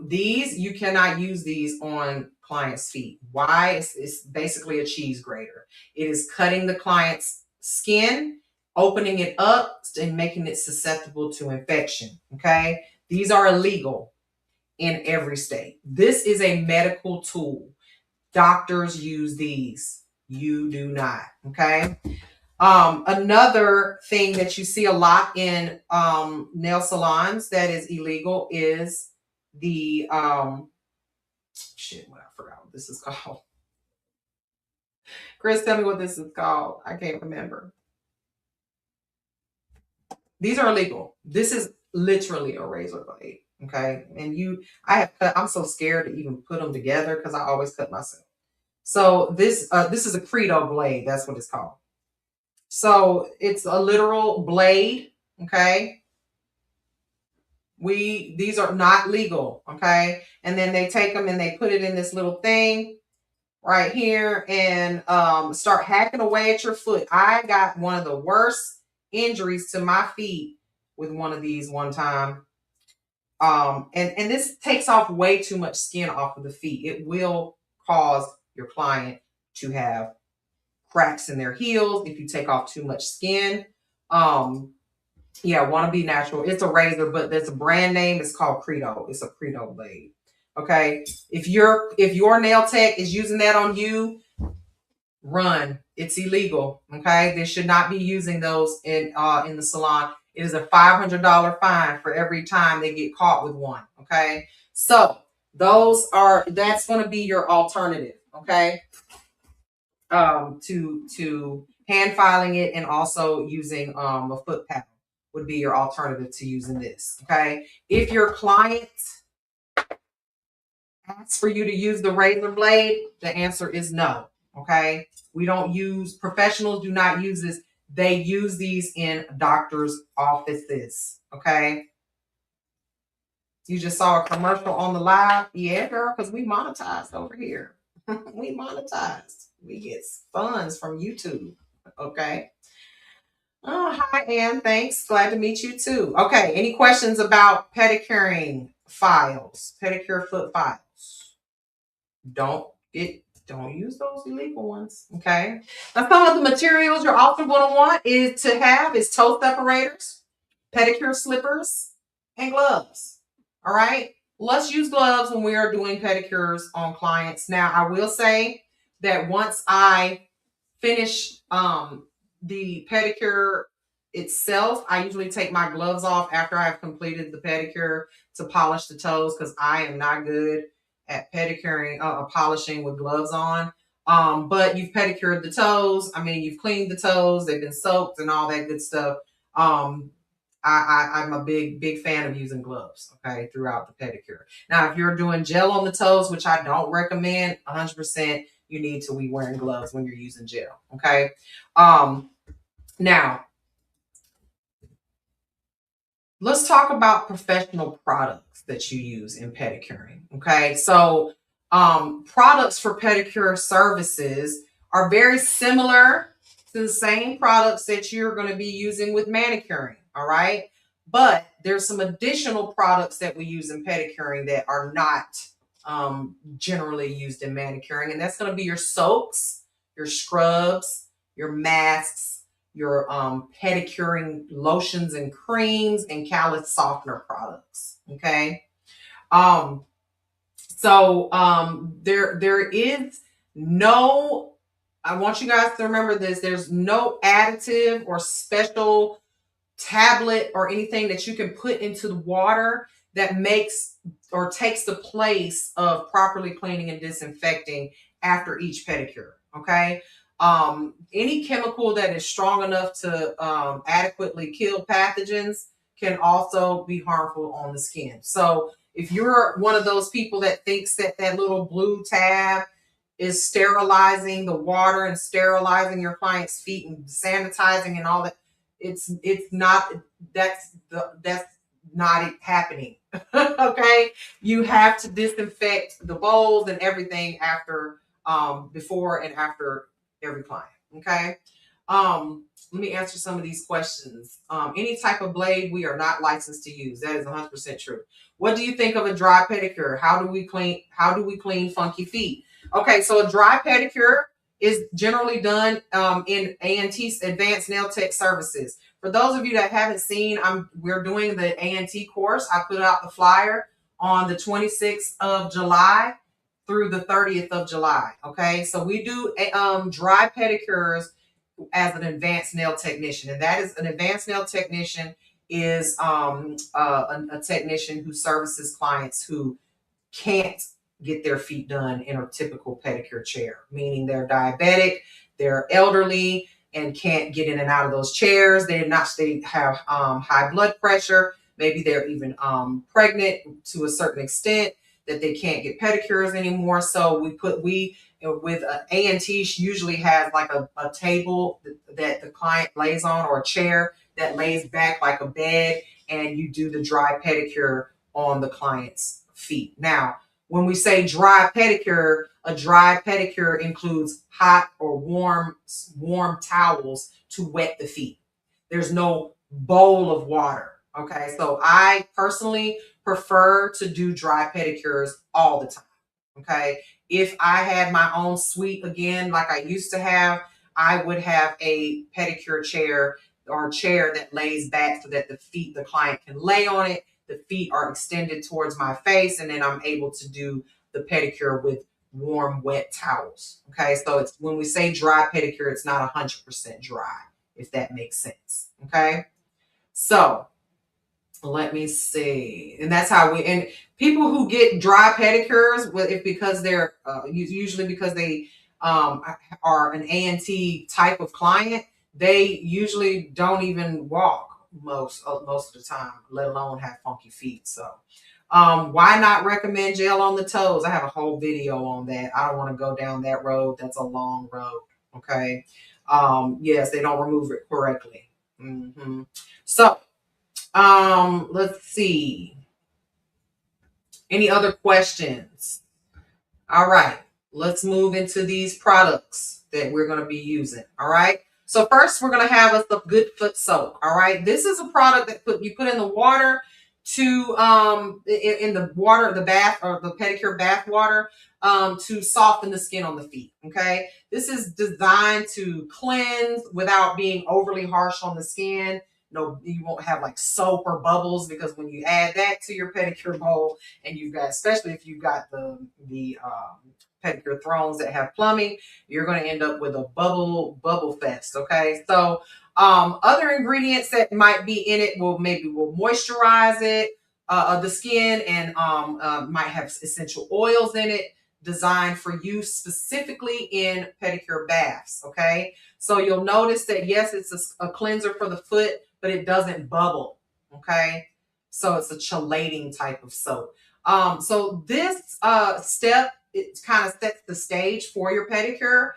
these, you cannot use these on clients' feet. Why? It's basically a cheese grater. It is cutting the client's skin, opening it up, and making it susceptible to infection. Okay. These are illegal in every state. This is a medical tool. Doctors use these. You do not. Okay. Another thing that you see a lot in nail salons that is illegal is the I forgot what this is called. Chris, tell me what this is called. I can't remember. These are illegal. This is literally a razor blade. Okay. And I'm so scared to even put them together because I always cut myself. So this is a Credo blade. That's what it's called. So it's a literal blade. Okay. These are not legal. Okay. And then they take them and they put it in this little thing right here and start hacking away at your foot. I got one of the worst injuries to my feet with one of these one time. And this takes off way too much skin off of the feet. It will cause your client to have cracks in their heels if you take off too much skin. Want to be natural. It's a razor, but there's a brand name. It's called Credo. It's a Credo blade. Okay. If your nail tech is using that on you, run. It's illegal. Okay. They should not be using those in the salon. It is a $500 fine for every time they get caught with one. Okay. So that's going to be your alternative. Okay. To hand filing it and also using a foot paddle would be your alternative to using this. Okay. If your client asks for you to use the razor blade, the answer is no. Okay. Professionals do not use this. They use these in doctors' offices. Okay. You just saw a commercial on the live. Yeah, girl, because we monetized over here. We monetized. We get funds from YouTube. Okay. Oh, hi, Ann. Thanks. Glad to meet you too. Okay. Any questions about pedicuring files, pedicure foot files? Don't use those illegal ones. Okay. Now, some of the materials you're also going to want is toe separators, pedicure slippers, and gloves. All right. Let's use gloves when we are doing pedicures on clients. Now, I will say that once I finish the pedicure itself, I usually take my gloves off after I've completed the pedicure to polish the toes because I am not good at pedicuring, polishing with gloves on. But you've pedicured the toes. I mean, you've cleaned the toes. They've been soaked and all that good stuff. I'm a big fan of using gloves, throughout the pedicure. Now, if you're doing gel on the toes, which I don't recommend 100%, you need to be wearing gloves when you're using gel. Okay. Now let's talk about professional products that you use in pedicuring. Okay. So products for pedicure services are very similar to the same products that you're going to be using with manicuring. All right. But there's some additional products that we use in pedicuring that are not generally used in manicuring. And that's going to be your soaks, your scrubs, your masks, your pedicuring lotions and creams, and callus softener products. Okay. There is no, I want you guys to remember this, there's no additive or special tablet or anything that you can put into the water that makes or takes the place of properly cleaning and disinfecting after each pedicure. Okay. Any chemical that is strong enough to adequately kill pathogens can also be harmful on the skin. So if you're one of those people that thinks that that little blue tab is sterilizing the water and sterilizing your client's feet and sanitizing and all that, it's not, that's not happening. Okay. You have to disinfect the bowls and everything after before and after every client. Okay. Let me answer some of these questions. Any type of blade we are not licensed to use. That is 100% true. What do you think of a dry pedicure? How do we clean funky feet? Okay, so a dry pedicure is generally done in A&T Advanced Nail Tech Services. For those of you that haven't seen, we're doing the A&T course. I put out the flyer on the 26th of July through the 30th of July. Okay, so we do dry pedicures as an advanced nail technician, and that is an advanced nail technician is a technician who services clients who can't get their feet done in a typical pedicure chair, meaning they're diabetic, they're elderly, and can't get in and out of those chairs. They have high blood pressure. Maybe they're even pregnant to a certain extent that they can't get pedicures anymore. So with A&T usually has like a table that the client lays on, or a chair that lays back like a bed, and you do the dry pedicure on the client's feet. Now, when we say dry pedicure, a dry pedicure includes hot or warm towels to wet the feet. There's no bowl of water. Okay, so I personally prefer to do dry pedicures all the time. Okay, if I had my own suite again, like I used to have, I would have a pedicure chair or chair that lays back so that the client can lay on it. The feet are extended towards my face, and then I'm able to do the pedicure with warm, wet towels. Okay, so it's, when we say dry pedicure, it's not 100% dry, if that makes sense. Okay, so let me see. And that's how and people who get dry pedicures, because they're usually because they are an A&T type of client, they usually don't even walk most of the time, let alone have funky feet. So why not recommend gel on the toes? I have a whole video on that. I don't want to go down that road. That's a long road. Okay. Yes, they don't remove it correctly. So let's see. Any other questions? All right, let's move into these products that we're going to be using. All right. So first, we're going to have a good foot soak. All right. This is a product that you put in the water to in the water, the bath or the pedicure bath water to soften the skin on the feet. Okay. This is designed to cleanse without being overly harsh on the skin. No, you won't have like soap or bubbles, because when you add that to your pedicure bowl, and you've got, especially if you've got the pedicure thrones that have plumbing, you're going to end up with a bubble fest. Okay, so other ingredients that might be in it will moisturize it, the skin, and might have essential oils in it designed for use specifically in pedicure baths. Okay, so you'll notice that yes, it's a cleanser for the foot, but it doesn't bubble. Okay, so it's a chelating type of soap. So this step it kind of sets the stage for your pedicure,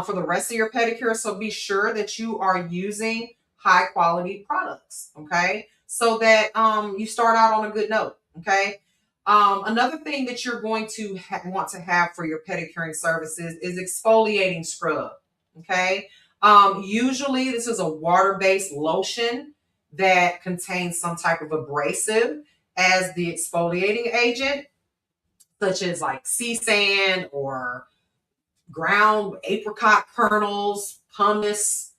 for the rest of your pedicure. So be sure that you are using high quality products, okay? So that you start out on a good note, okay? Another thing that you're going to want to have for your pedicuring services is exfoliating scrub, okay? Usually this is a water-based lotion that contains some type of abrasive as the exfoliating agent, such as like sea sand or ground apricot kernels, pumice,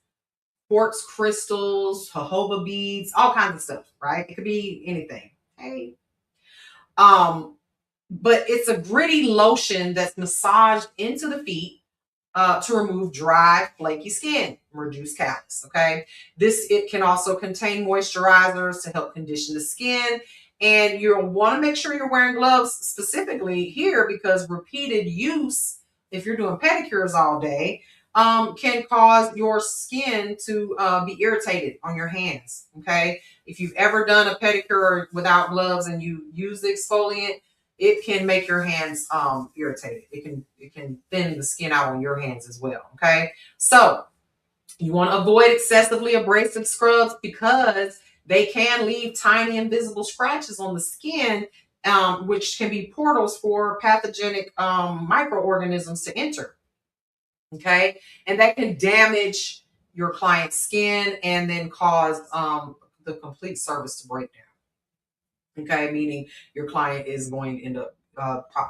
quartz crystals, jojoba beads, all kinds of stuff, right? It could be anything. Okay. But it's a gritty lotion that's massaged into the feet to remove dry, flaky skin, reduce callus. Okay, it can also contain moisturizers to help condition the skin, and you'll want to make sure you're wearing gloves specifically here because repeated use, if you're doing pedicures all day, can cause your skin to be irritated on your hands. Okay, if you've ever done a pedicure without gloves and you use the exfoliant, it can make your hands irritated. It can thin the skin out on your hands as well. Okay, so you want to avoid excessively abrasive scrubs because they can leave tiny invisible scratches on the skin, which can be portals for pathogenic microorganisms to enter. Okay, and that can damage your client's skin and then cause the complete service to break down. Okay, meaning your client is going to end up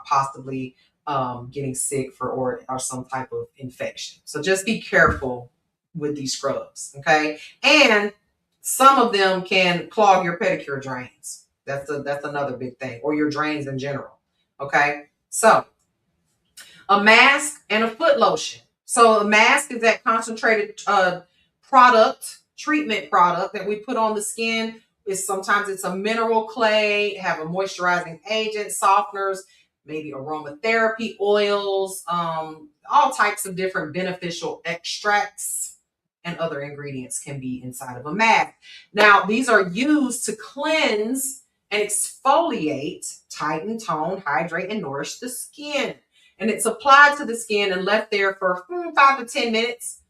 possibly getting sick or some type of infection. So just be careful with these scrubs. Okay, and some of them can clog your pedicure drains. That's another big thing, or your drains in general. Okay, so a mask and a foot lotion. So a mask is that concentrated treatment product that we put on the skin. Sometimes it's a mineral clay, have a moisturizing agent, softeners, maybe aromatherapy oils, all types of different beneficial extracts and other ingredients can be inside of a mask. Now, these are used to cleanse and exfoliate, tighten, tone, hydrate, and nourish the skin. And it's applied to the skin and left there for 5 to 10 minutes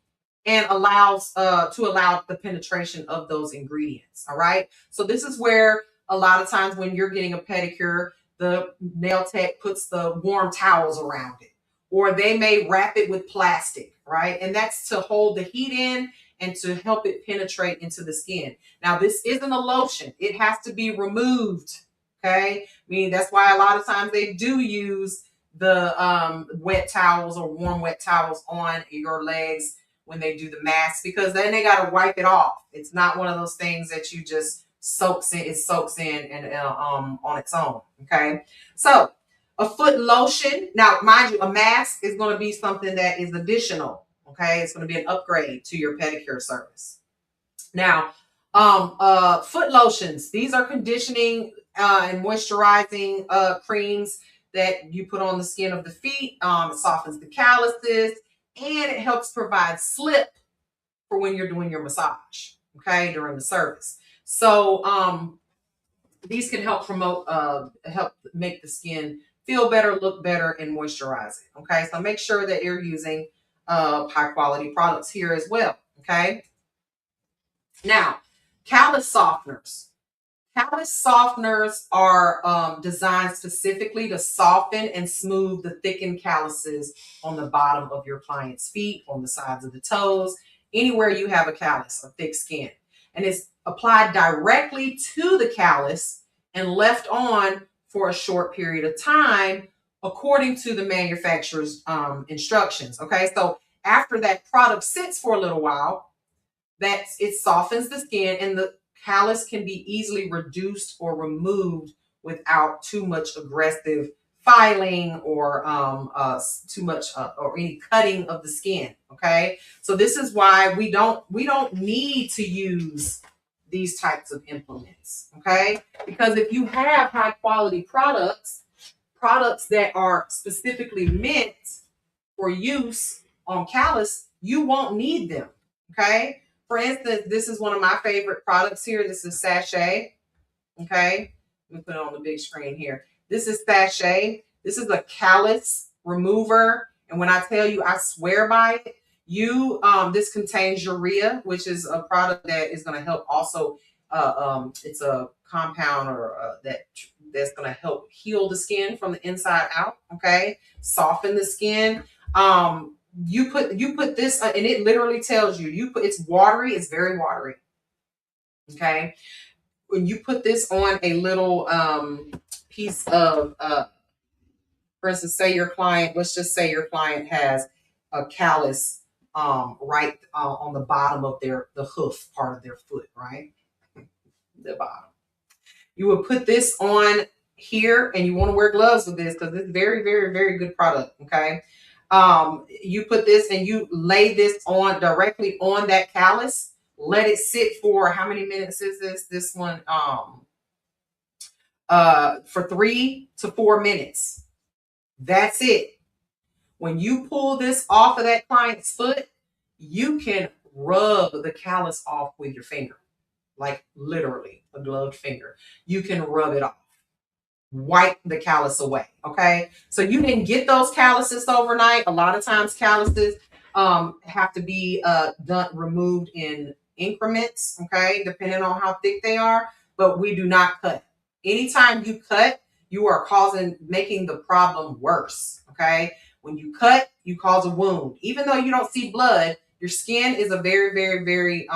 and allows to allow the penetration of those ingredients. All right. So this is where a lot of times when you're getting a pedicure, the nail tech puts the warm towels around it, or they may wrap it with plastic, right? And that's to hold the heat in and to help it penetrate into the skin. Now, this isn't a lotion. It has to be removed. Okay. Meaning that's why a lot of times they do use the wet towels or warm wet towels on your legs when they do the mask, because then they got to wipe it off. It's not one of those things that you just soaks in. It soaks in and on its own. Okay, so a foot lotion. Now, mind you, a mask is going to be something that is additional. Okay, it's going to be an upgrade to your pedicure service. Now, foot lotions. These are conditioning and moisturizing creams that you put on the skin of the feet. It softens the calluses and it helps provide slip for when you're doing your massage, okay, during the service. So these can help promote, help make the skin feel better, look better, and moisturize it, okay? So make sure that you're using high quality products here as well, okay? Now, callus softeners. Callus softeners are designed specifically to soften and smooth the thickened calluses on the bottom of your client's feet, on the sides of the toes, anywhere you have a callus or thick skin. And it's applied directly to the callus and left on for a short period of time according to the manufacturer's instructions. Okay, so after that product sits for a little while, it softens the skin and the callus can be easily reduced or removed without too much aggressive filing or too much or any cutting of the skin. Okay, so this is why we don't need to use these types of implements. Okay, because if you have high quality products that are specifically meant for use on callus, you won't need them. Okay. For instance, this is one of my favorite products here. This is Sachet. Okay. Let me put it on the big screen here. This is Sachet. This is a callus remover. And when I tell you, I swear by it. This contains urea, which is a product that is going to help also. It's a compound that's going to help heal the skin from the inside out. Okay, soften the skin. You put this, and it literally tells you it's watery. It's very watery. Okay, when you put this on a little piece of for instance, let's just say your client has a callus right on the bottom of the hoof part of their foot, right? The bottom. You would put this on here, and you want to wear gloves with this because it's very, very, very good product. Okay. You put this and you lay this on directly on that callus. Let it sit for how many minutes is this? This one for 3 to 4 minutes. That's it. When you pull this off of that client's foot, you can rub the callus off with your finger, like literally a gloved finger. You can rub it off, wipe the callus away. Okay, so you didn't get those calluses overnight. A lot of times calluses have to be removed in increments. Okay, depending on how thick they are, but we do not cut. Anytime you cut, you are making the problem worse. Okay. When you cut, you cause a wound. Even though you don't see blood, your skin is a very, very, very,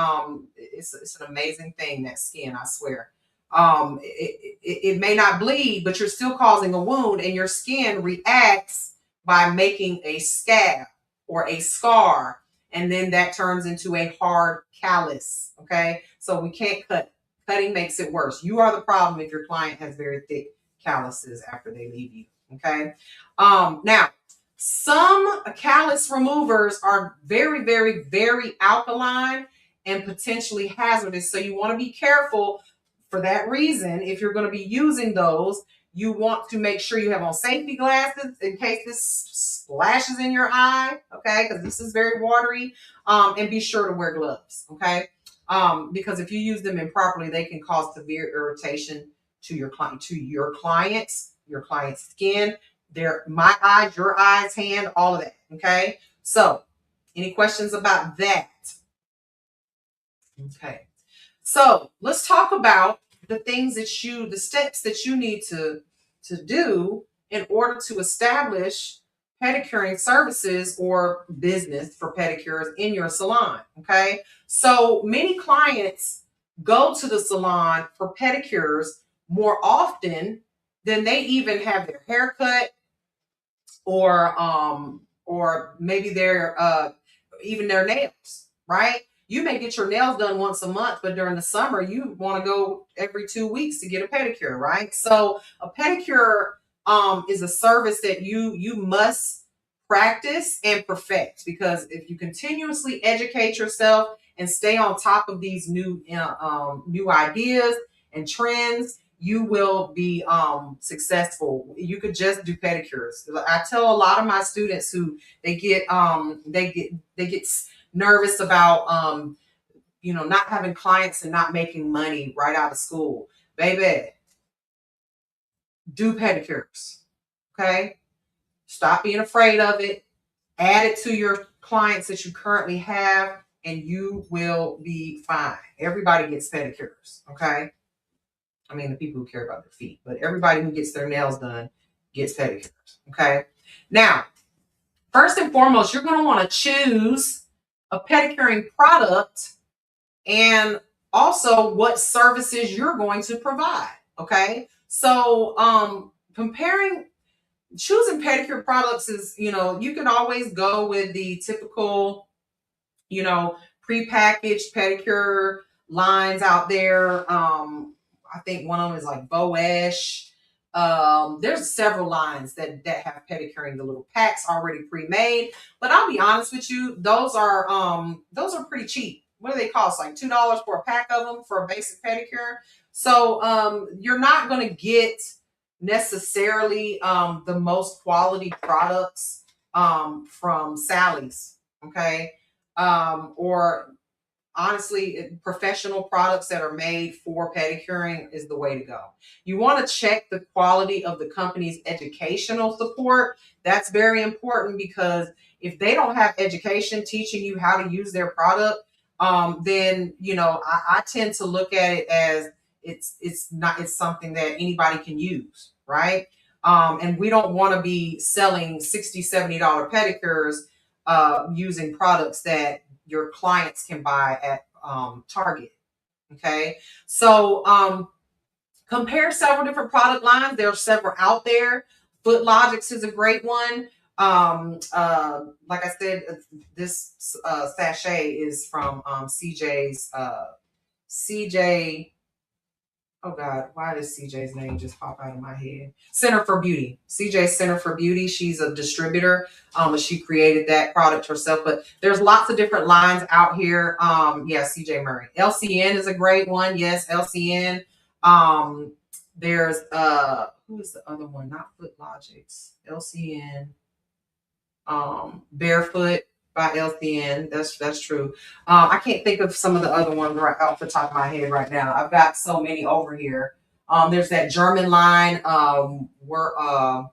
it's an amazing thing, that skin, I swear. It may not bleed, but you're still causing a wound, and your skin reacts by making a scab or a scar. And then that turns into a hard callus. Okay. So we can't cut. Cutting makes it worse. You are the problem if your client has very thick calluses after they leave you. Okay. Now, some callus removers are very, very, very alkaline and potentially hazardous. So you want to be careful for that reason. If you're going to be using those, you want to make sure you have on safety glasses in case this splashes in your eye. Okay. Because this is very watery. And be sure to wear gloves. Okay. Because if you use them improperly, they can cause severe irritation to your client's skin, my eyes, your eyes, hand, all of that. Okay. So any questions about that? Okay. So let's talk about the steps that you need to do in order to establish pedicuring services or business for pedicures in your salon. Okay. So many clients go to the salon for pedicures more often than they even have their hair cut or maybe even their nails, right? You may get your nails done once a month, but during the summer, you want to go every 2 weeks to get a pedicure, right? So a pedicure is a service that you must practice and perfect, because if you continuously educate yourself and stay on top of these new ideas and trends, you will be successful. You could just do pedicures. I tell a lot of my students who they get nervous about not having clients and not making money right out of school. Baby, do pedicures. Okay? Stop being afraid of it. Add it to your clients that you currently have, and you will be fine. Everybody gets pedicures. Okay? I mean, the people who care about their feet, but everybody who gets their nails done gets pedicures. Okay? Now, first and foremost, you're going to want to choose a pedicuring product and also what services you're going to provide. Okay? So, choosing pedicure products is, you can always go with the typical, prepackaged pedicure lines out there. I think one of them is like Boesh. There's several lines that have pedicuring, the little packs already pre-made. But I'll be honest with you, those are pretty cheap. What do they cost? Like $2 for a pack of them for a basic pedicure. So you're not going to get necessarily the most quality products from Sally's, okay, or honestly, professional products that are made for pedicuring is the way to go. You want to check the quality of the company's educational support. That's very important, because if they don't have education teaching you how to use their product, then I tend to look at it as it's something that anybody can use, right? And we don't want to be selling $60, $70 pedicures using products that your clients can buy at Target. Okay, so compare several different product lines. There are several out there. Foot Logics is a great one. Like I said, this sachet is from CJ's. CJ. Oh God, why does CJ's name just pop out of my head? Center for Beauty. CJ's Center for Beauty. She's a distributor. She created that product herself. But there's lots of different lines out here. Yeah, CJ Murray. LCN is a great one. Yes, LCN. There's who is the other one? Not Foot Logics. LCN. Barefoot by LCN. That's true. I can't think of some of the other ones right off the top of my head right now. I've got so many over here. There's that German line, Gawal,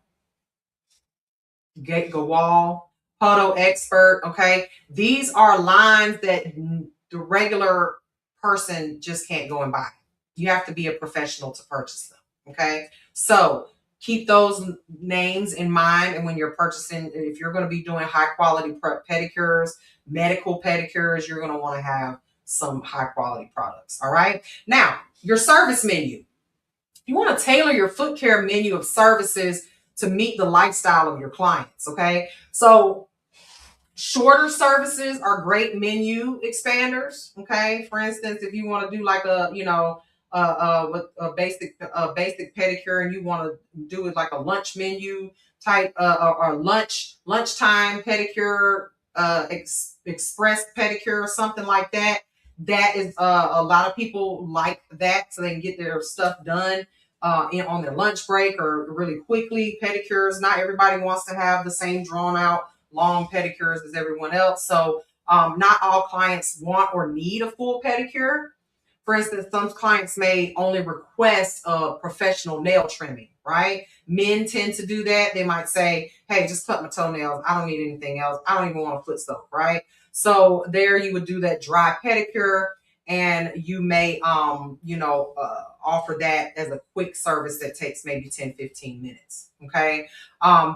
Photo Expert. Okay, these are lines that the regular person just can't go and buy. You have to be a professional to purchase them. Okay, so keep those names in mind. And when you're purchasing, if you're going to be doing high quality pedicures, medical pedicures, you're going to want to have some high quality products. All right. Now, your service menu. You want to tailor your foot care menu of services to meet the lifestyle of your clients. Okay. So shorter services are great menu expanders. Okay. For instance, if you want to do like a basic pedicure, and you want to do it like a lunch menu type or lunchtime pedicure, express pedicure or something like that. That is a lot of people like that, so they can get their stuff done on their lunch break or really quickly. Pedicures, not everybody wants to have the same drawn out long pedicures as everyone else. So not all clients want or need a full pedicure. For instance, some clients may only request a professional nail trimming, right? Men tend to do that. They might say, hey, just cut my toenails. I don't need anything else. I don't even want a foot soak, right? So there you would do that dry pedicure, and you may, offer that as a quick service that takes maybe 10, 15 minutes. Okay.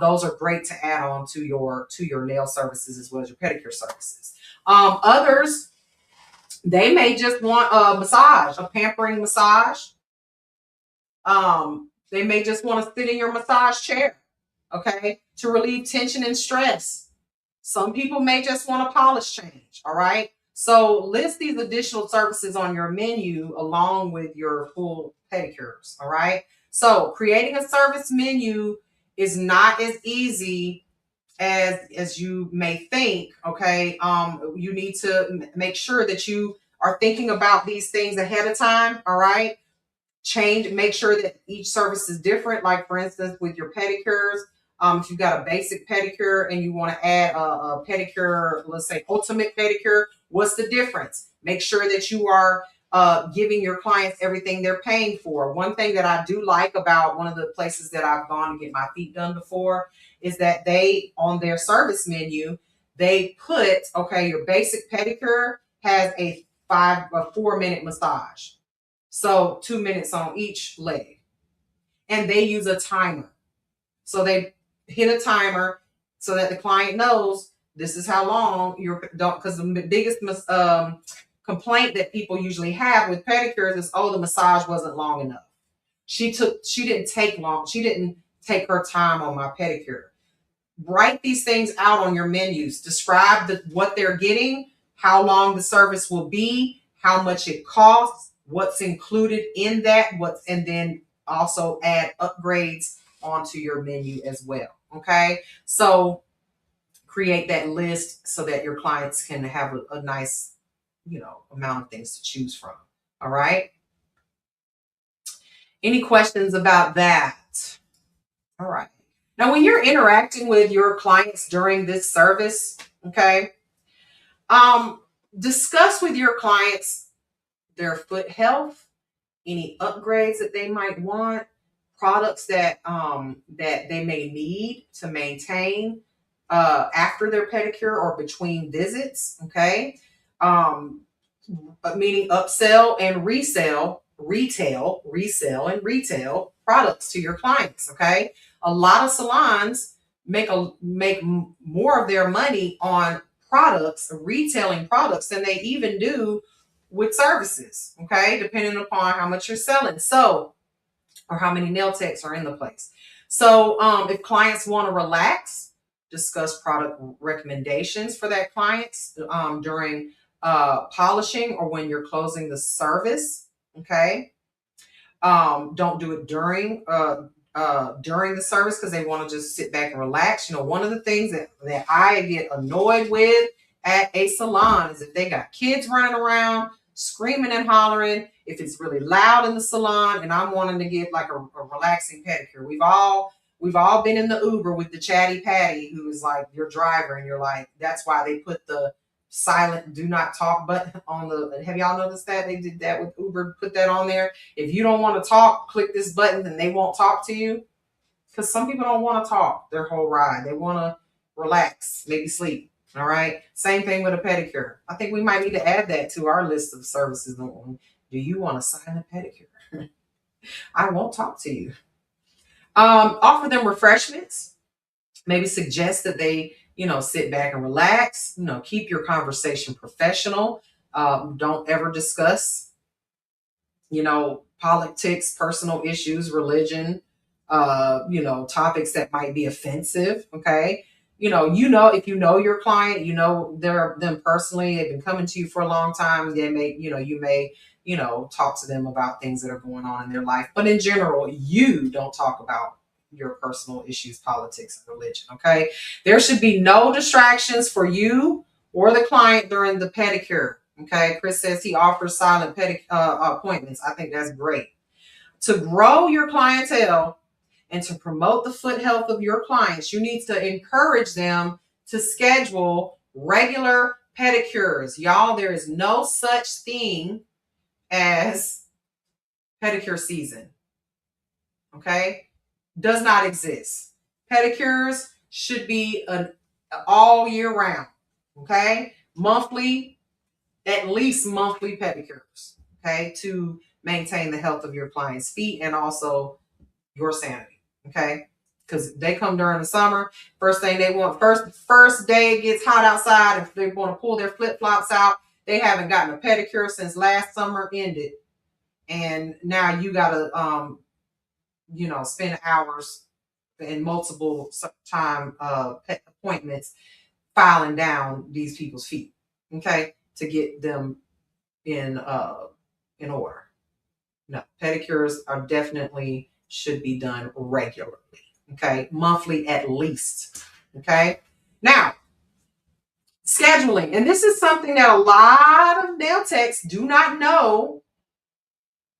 Those are great to add on to your nail services as well as your pedicure services. Others, they may just want a massage, a pampering massage. They may just want to sit in your massage chair, okay, to relieve tension and stress. Some people may just want a polish change, all right? So list these additional services on your menu along with your full pedicures, all right? So creating a service menu is not as easy as you may think, okay? You need to make sure that you are thinking about these things ahead of time, all right? Make sure that each service is different. Like for instance, with your pedicures, if you've got a basic pedicure and you want to add a pedicure, let's say ultimate pedicure, what's the difference? Make sure that you are giving your clients everything they're paying for. One thing that I do like about one of the places that I've gone to get my feet done before is that they, on their service menu, they put, okay, your basic pedicure has a 4-minute massage. So 2 minutes on each leg. And they use a timer. So they hit a timer so that the client knows this is how long because the biggest complaint that people usually have with pedicures is, oh, the massage wasn't long enough. She didn't take her time on my pedicure. Write these things out on your menus. Describe what they're getting, how long the service will be, how much it costs, what's included in that, and then also add upgrades onto your menu as well. Okay, so create that list so that your clients can have a nice, amount of things to choose from. All right. Any questions about that? All right. Now, when you're interacting with your clients during this service, okay, Discuss with your clients their foot health, any upgrades that they might want, products that that they may need to maintain after their pedicure or between visits. Okay, um, meaning upsell and resell and retail products to your clients. Okay, a lot of salons make more of their money on products, retailing products, than they even do with services. Okay, depending upon how much you're selling. So, or how many nail techs are in the place. So, if clients want to relax, discuss product recommendations for that clients during polishing or when you're closing the service. Okay, don't do it during the service because they want to just sit back and relax. You know, one of the things that I get annoyed with at a salon is if they got kids running around screaming and hollering, if it's really loud in the salon, and I'm wanting to get like a relaxing pedicure. We've all been in the Uber with the chatty patty who is like your driver, and you're like, that's why they put the silent do not talk button on the. Have y'all noticed that they did that with Uber? Put that on there. If you don't want to talk, click this button, and they won't talk to you. Because some people don't want to talk their whole ride. They want to relax, maybe sleep. All right. Same thing with a pedicure. I think we might need to add that to our list of services. Do you want a silent pedicure? I won't talk to you. Offer them refreshments. Maybe suggest that they, sit back and relax. Keep your conversation professional. Don't ever discuss, politics, personal issues, religion, topics that might be offensive. Okay. If you know your client, them personally, they've been coming to you for a long time. They may, you may, talk to them about things that are going on in their life. But in general, you don't talk about your personal issues, politics, and religion. Okay. There should be no distractions for you or the client during the pedicure. Okay. Chris says he offers silent appointments. I think that's great. To grow your clientele and to promote the foot health of your clients, you need to encourage them to schedule regular pedicures. Y'all, there is no such thing as pedicure season. Okay? Does not exist. Pedicures should be an all year round. Okay? Monthly, at least monthly pedicures. Okay? To maintain the health of your client's feet and also your sanity. Okay, because they come during the summer. First thing they want, first day it gets hot outside. If they want to pull their flip flops out, they haven't gotten a pedicure since last summer ended, and now you gotta spend hours and multiple time appointments filing down these people's feet. Okay, to get them in order. No, pedicures are definitely should be done regularly. Okay, monthly at least. Okay, now scheduling, and this is something that a lot of nail techs do not know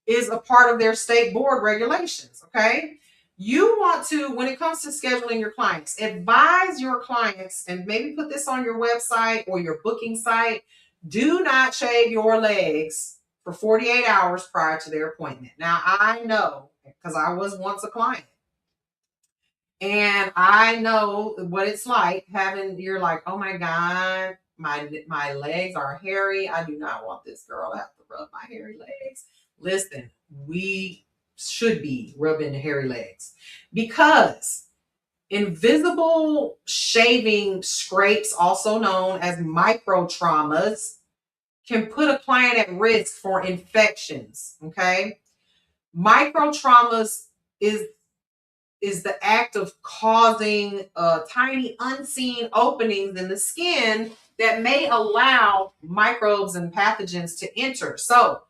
is a part of their state board regulations. Okay, you want to, when it comes to scheduling your clients, advise your clients, and maybe put this on your website or your booking site. Do not shave your legs for 48 hours prior to their appointment. Now, I know because I was once a client. And I know what it's like you're like, oh my God, my legs are hairy. I do not want this girl to have to rub my hairy legs. Listen, we should be rubbing hairy legs because invisible shaving scrapes, also known as micro traumas, can put a client at risk for infections. Okay. Micro traumas is the act of causing tiny unseen openings in the skin that may allow microbes and pathogens to enter. So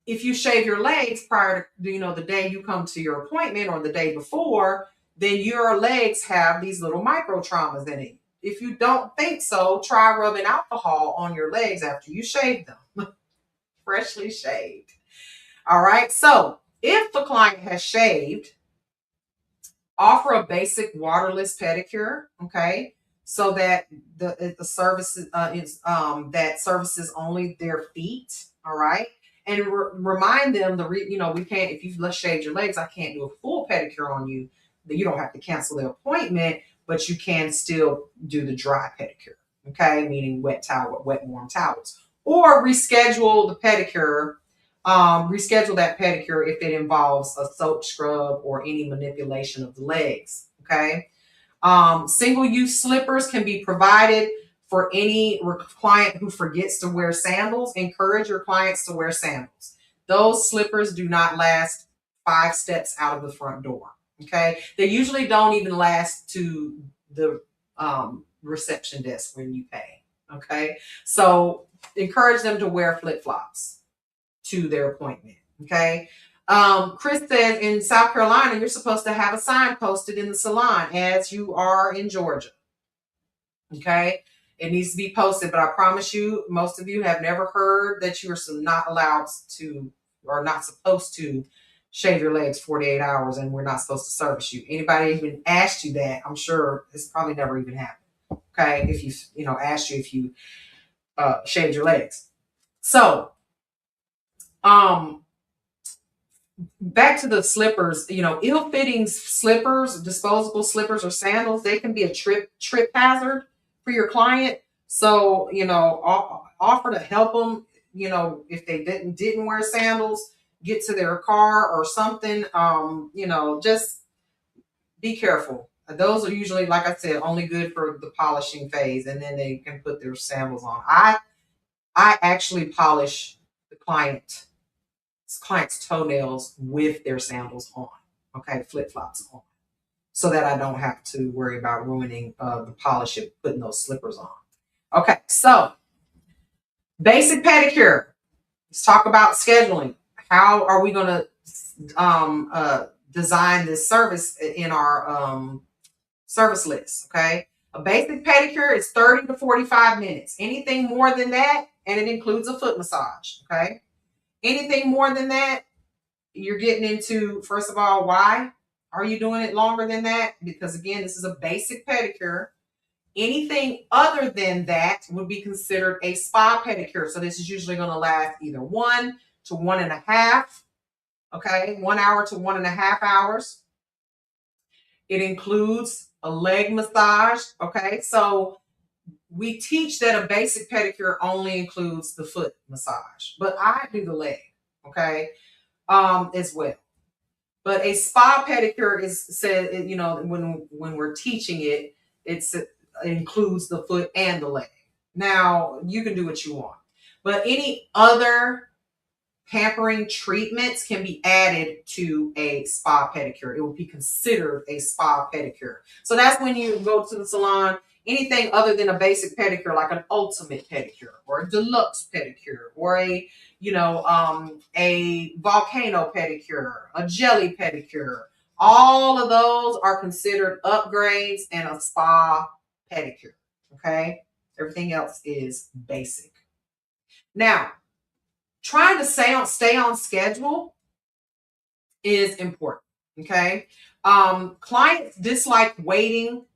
if you shave your legs prior to, the day you come to your appointment or the day before, then your legs have these little micro traumas in it. If you don't think so, try rubbing alcohol on your legs after you shave them. Freshly shaved. All right. So if the client has shaved, offer a basic waterless pedicure. Okay. so that the services is that services only their feet. All right. And remind them we can't, if you've shaved your legs, I can't do a full pedicure on you. That you don't have to cancel the appointment, but you can still do the dry pedicure. Okay, meaning wet warm towels, or reschedule the pedicure. Reschedule that pedicure if it involves a soap scrub or any manipulation of the legs. Okay. Single-use slippers can be provided for any client who forgets to wear sandals. Encourage your clients to wear sandals. Those slippers do not last 5 steps out of the front door. Okay. They usually don't even last to the reception desk when you pay. Okay. So encourage them to wear flip-flops to their appointment. Okay. Chris says in South Carolina, you're supposed to have a sign posted in the salon as you are in Georgia. Okay. It needs to be posted, but I promise you, most of you have never heard that you are not allowed to or not supposed to shave your legs 48 hours and we're not supposed to service you. Anybody even asked you that? I'm sure it's probably never even happened. Okay. If asked you if you shaved your legs. So, back to the slippers, ill-fitting slippers, disposable slippers or sandals, they can be a trip hazard for your client. So, offer to help them, if they didn't wear sandals, get to their car or something. Just be careful. Those are usually, like I said, only good for the polishing phase, and then they can put their sandals on. I actually polish the client's toenails with their sandals on, okay, flip-flops on, so that I don't have to worry about ruining the polish of putting those slippers on. Okay, so basic pedicure. Let's talk about scheduling. How are we going to design this service in our service list? Okay, a basic pedicure is 30 to 45 minutes. Anything more than that, and it includes a foot massage. Okay, anything more than that, you're getting into, first of all, why are you doing it longer than that? Because again, this is a basic pedicure. Anything other than that would be considered a spa pedicure. So this is usually going to last either 1 to 1.5, okay, 1 hour to 1.5 hours. It includes a leg massage, okay? So we teach that a basic pedicure only includes the foot massage, but I do the leg, okay, as well. But a spa pedicure is said, when we're teaching it, it includes the foot and the leg. Now you can do what you want, but any other pampering treatments can be added to a spa pedicure. It will be considered a spa pedicure. So that's when you go to the salon. Anything other than a basic pedicure, like an ultimate pedicure or a deluxe pedicure or a volcano pedicure, a jelly pedicure, all of those are considered upgrades and a spa pedicure. Okay, everything else is basic. Now, trying to stay on schedule is important. Okay, clients dislike waiting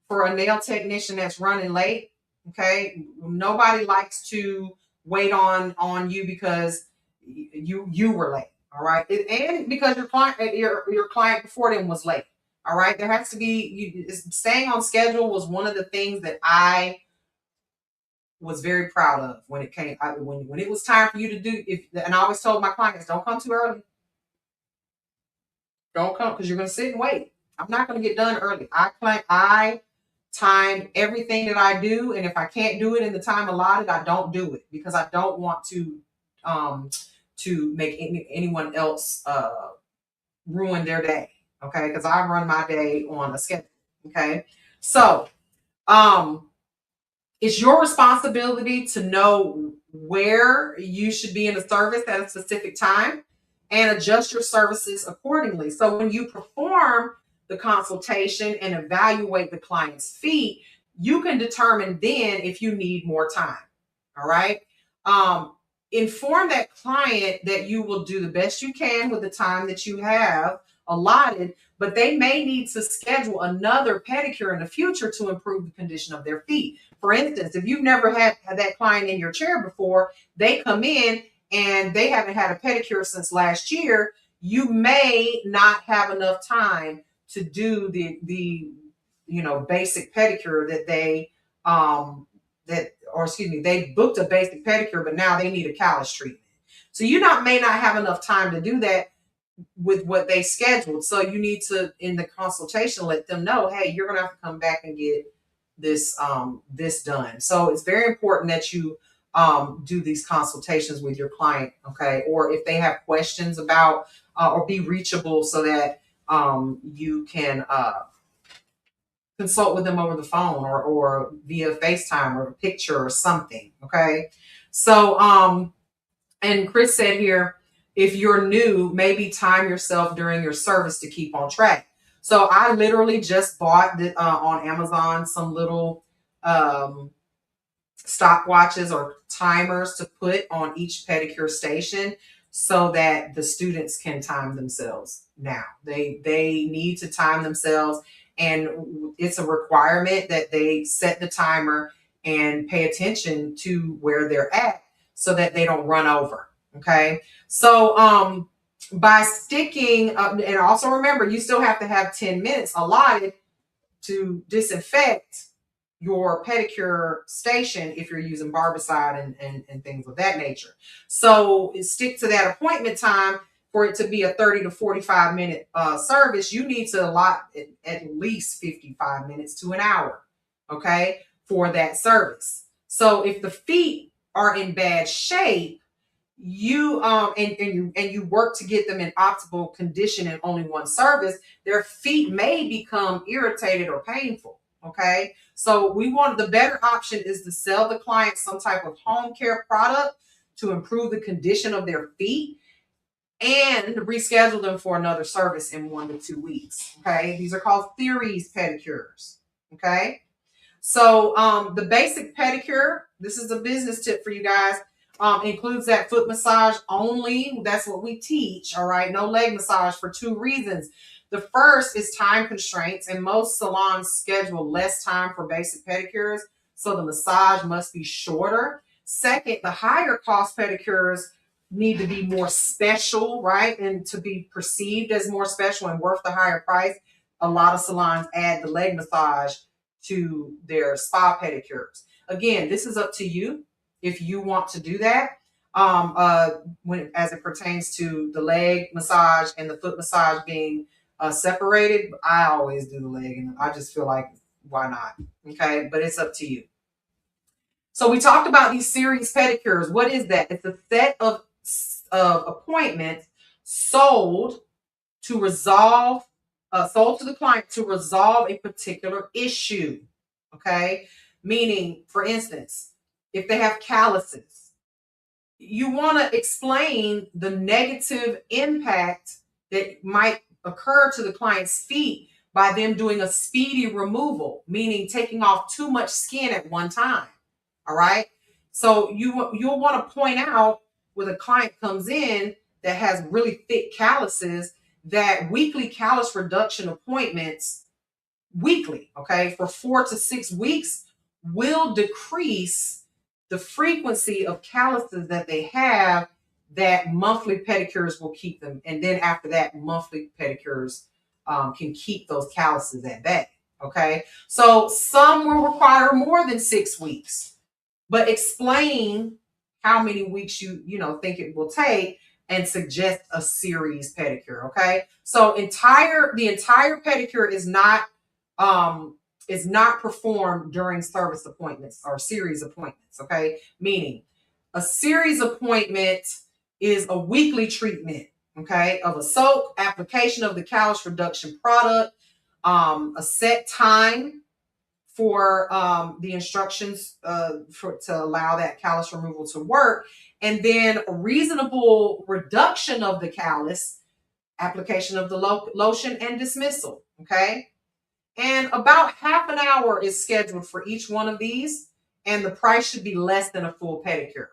for a nail technician that's running late. Okay, nobody likes to wait on you because you were late. All right, and because your client before them was late. All right, there has to be staying on schedule was one of the things that I was very proud of when it came when it was time for you to do. And I always told my clients, don't come too early. Don't come, because you're going to sit and wait. I'm not going to get done early. I timed everything that I do, and if I can't do it in the time allotted, I don't do it, because I don't want to make anyone else ruin their day. Okay, because I run my day on a schedule. Okay, so it's your responsibility to know where you should be in the service at a specific time and adjust your services accordingly. So when you perform the consultation and evaluate the client's feet, you can determine then if you need more time. All right. Inform that client that you will do the best you can with the time that you have allotted, but they may need to schedule another pedicure in the future to improve the condition of their feet. For instance, if you've never had that client in your chair before, they come in and they haven't had a pedicure since last year, you may not have enough time to do the basic pedicure that they they booked a basic pedicure, but now they need a callus treatment. So you may not have enough time to do that with what they scheduled. So you need to, in the consultation, let them know, hey, you're gonna have to come back and get this done. So it's very important that you do these consultations with your client, okay? Or if they have questions about or be reachable so that you can consult with them over the phone or via FaceTime or a picture or something, okay? So, and Chris said here, if you're new, maybe time yourself during your service to keep on track. So I literally just bought on Amazon some little stopwatches or timers to put on each pedicure station so that the students can time themselves now. They need to time themselves, and it's a requirement that they set the timer and pay attention to where they're at so that they don't run over. Okay. So by sticking and also remember, you still have to have 10 minutes allotted to disinfect your pedicure station if you're using barbicide and things of that nature. So stick to that appointment time. For it to be a 30 to 45 minute service, you need to allot at least 55 minutes to an hour, okay, for that service. So if the feet are in bad shape, you and you work to get them in optimal condition in only one service, their feet may become irritated or painful. Okay, so the better option is to sell the client some type of home care product to improve the condition of their feet and reschedule them for another service in 1 to 2 weeks. Okay, these are called theories pedicures. Okay, so the basic pedicure, this is a business tip for you guys, includes that foot massage only. That's what we teach. All right, no leg massage for 2 reasons. The first is time constraints, and most salons schedule less time for basic pedicures, so the massage must be shorter. Second, the higher cost pedicures need to be more special, right? And to be perceived as more special and worth the higher price. A lot of salons add the leg massage to their spa pedicures. Again, this is up to you if you want to do that. As it pertains to the leg massage and the foot massage being separated, I always do the leg, and I just feel like, why not? Okay, but it's up to you. So we talked about these series pedicures. What is that? It's a set of appointments sold to the client to resolve a particular issue. Okay, meaning, for instance, if they have calluses, you want to explain the negative impact that might occur to the client's feet by them doing a speedy removal, meaning taking off too much skin at one time. All right, so you'll want to point out when a client comes in that has really thick calluses that weekly callus reduction appointments weekly, okay, for 4 to 6 weeks will decrease the frequency of calluses that they have, that monthly pedicures will keep them. And then after that, monthly pedicures can keep those calluses at bay, okay? So some will require more than 6 weeks, but explain how many weeks you think it will take and suggest a series pedicure. Okay, so the entire pedicure is not performed during service appointments or series appointments. Okay, meaning a series appointment is a weekly treatment, okay, of a soak, application of the callus reduction product, a set time for the instructions to allow that callus removal to work, and then a reasonable reduction of the callus, application of the lotion, and dismissal. Okay, and about half an hour is scheduled for each one of these, and the price should be less than a full pedicure.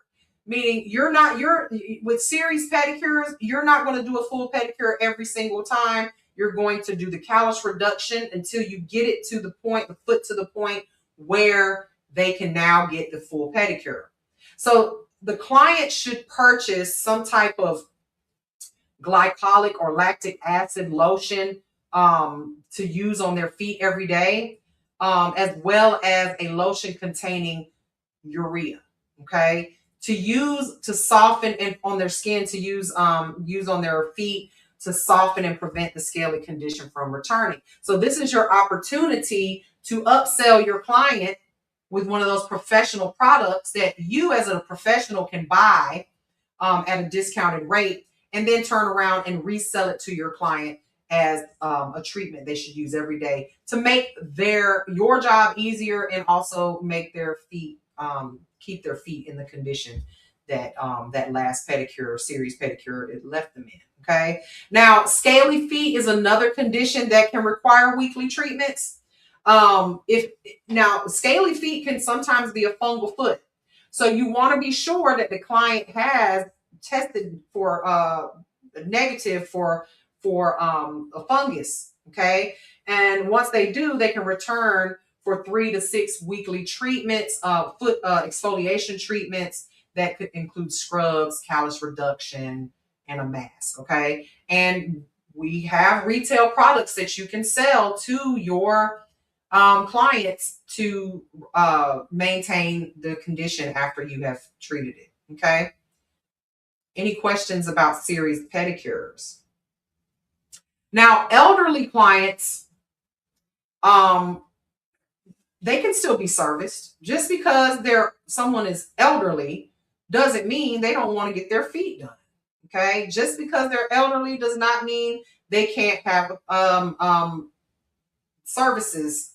Meaning with series pedicures, you're not going to do a full pedicure every single time. you're going to do the callus reduction until you get it to the point, the foot to the point where they can now get the full pedicure. So the client should purchase some type of glycolic or lactic acid lotion to use on their feet every day, as well as a lotion containing urea. Okay, to use to soften and on their skin, to use on their feet to soften and prevent the scaly condition from returning. So this is your opportunity to upsell your client with one of those professional products that you as a professional can buy at a discounted rate, and then turn around and resell it to your client as a treatment they should use every day to make your job easier and also make their feet keep their feet in the condition that that last pedicure, series pedicure, it left them in. Okay. Now, scaly feet is another condition that can require weekly treatments. If now scaly feet can sometimes be a fungal foot, so you want to be sure that the client has tested for negative for a fungus. Okay, and once they do, they can return for 3 to 6 weekly treatments, foot exfoliation treatments that could include scrubs, callus reduction, and a mask. Okay, and we have retail products that you can sell to your clients to maintain the condition after you have treated it. Okay. Any questions about series pedicures? Now, elderly clients, they can still be serviced. Just because someone is elderly doesn't mean they don't want to get their feet done. Okay, just because they're elderly does not mean they can't have services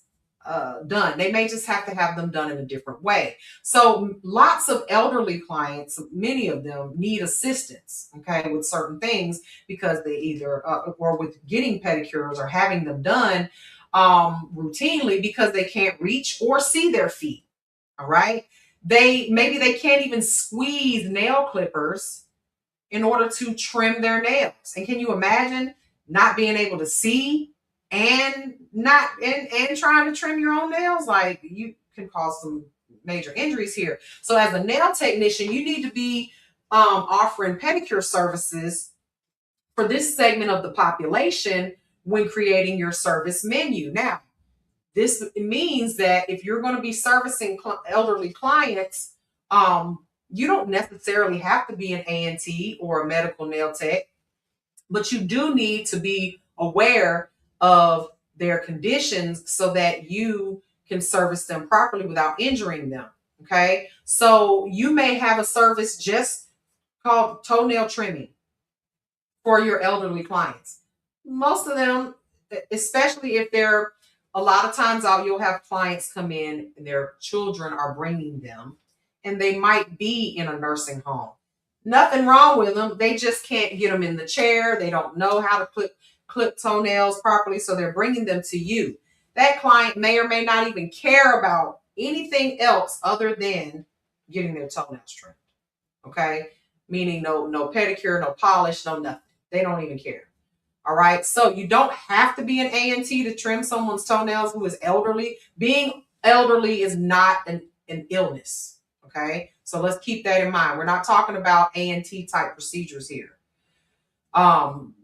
done. They may just have to have them done in a different way. So lots of elderly clients, many of them need assistance, okay, with certain things because they either, or with getting pedicures or having them done routinely because they can't reach or see their feet. All right. Maybe they can't even squeeze nail clippers in order to trim their nails. And can you imagine not being able to see and trying to trim your own nails? Like, you can cause some major injuries here. So as a nail technician, you need to be offering pedicure services for this segment of the population when creating your service menu. Now, this means that if you're going to be servicing elderly clients, you don't necessarily have to be an A&T or a medical nail tech, but you do need to be aware of their conditions so that you can service them properly without injuring them. Okay. So you may have a service just called toenail trimming for your elderly clients. Most of them, especially if they're, a lot of times you'll have clients come in and their children are bringing them and they might be in a nursing home. Nothing wrong with them. They just can't get them in the chair. They don't know how to clip toenails properly, so they're bringing them to you. That client may or may not even care about anything else other than getting their toenails trimmed. Okay, meaning no pedicure, no polish, no nothing. They don't even care. All right, so you don't have to be an A&T to trim someone's toenails who is elderly. Being elderly is not an illness. Okay, so let's keep that in mind. We're not talking about A&T type procedures here.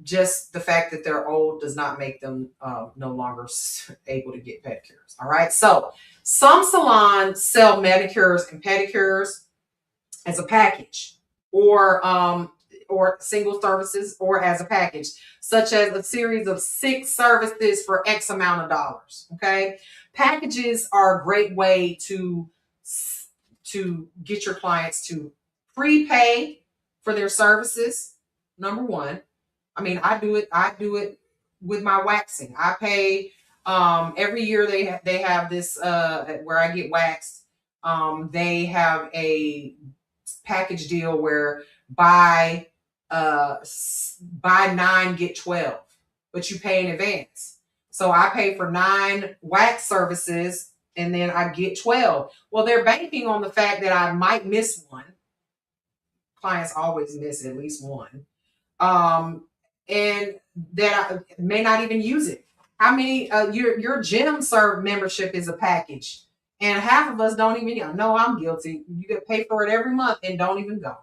Just the fact that they're old does not make them no longer able to get pedicures. All right. So some salons sell manicures and pedicures as a package, or single services, or as a package, such as a series of 6 services for X amount of dollars. Okay. Packages are a great way to get your clients to prepay for their services. Number one, I mean, I do it with my waxing. I pay every year. They have this where I get waxed. They have a package deal where buy 9 get 12, but you pay in advance. So I pay for 9 wax services and then I get 12. Well, they're banking on the fact that I might miss one. Clients always miss at least one. and that may not even use it. How many your gym serve membership is a package, and half of us don't even know. I'm guilty. You get paid for it every month and don't even go.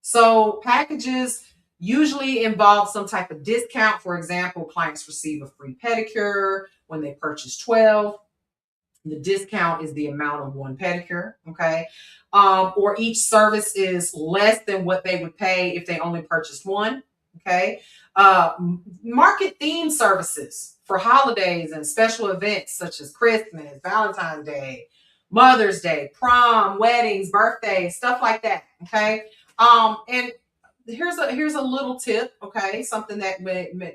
So packages usually involve some type of discount. For example, clients receive a free pedicure when they purchase 12. The discount is the amount of one pedicure, okay? Or each service is less than what they would pay if they only purchased one, okay? Market themed services for holidays and special events such as Christmas, Valentine's Day, Mother's Day, prom, weddings, birthdays, stuff like that, okay? And here's a little tip, okay? Something that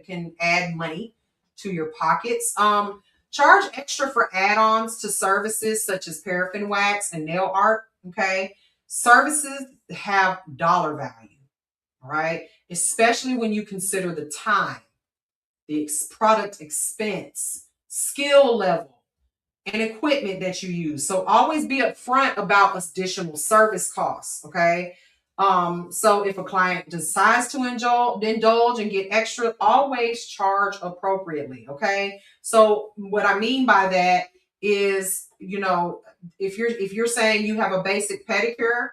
can add money to your pockets. Charge extra for add-ons to services such as paraffin wax and nail art, okay? Services have dollar value, all right? Especially when you consider the time, the product expense, skill level, and equipment that you use. So always be upfront about additional service costs, okay? So if a client decides to indulge and get extra, always charge appropriately, okay? So what I mean by that is, if you're saying you have a basic pedicure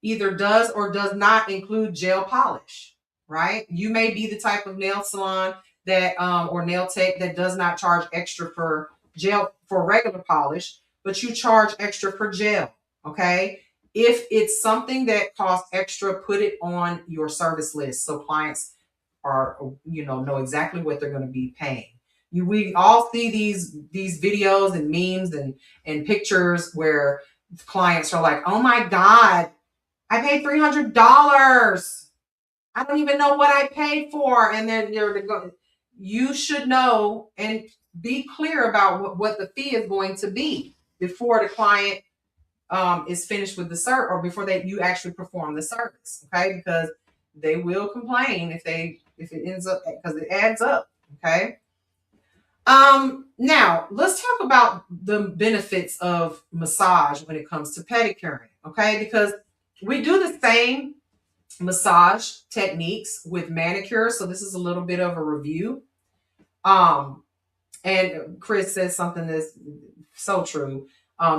either does or does not include gel polish, right? You may be the type of nail salon that or nail tech that does not charge extra for gel for regular polish, but you charge extra for gel, okay? If it's something that costs extra, put it on your service list so clients are, know exactly what they're going to be paying. We all see these videos and memes and pictures where clients are like, "Oh my God, I paid $300. I don't even know what I paid for." And then you should know and be clear about what the fee is going to be before the client is finished with the service, or before you actually perform the service, okay? Because they will complain if it ends up, because it adds up, okay? Now let's talk about the benefits of massage when it comes to pedicuring, okay? Because we do the same massage techniques with manicure, so this is a little bit of a review. And Chris says something that's so true.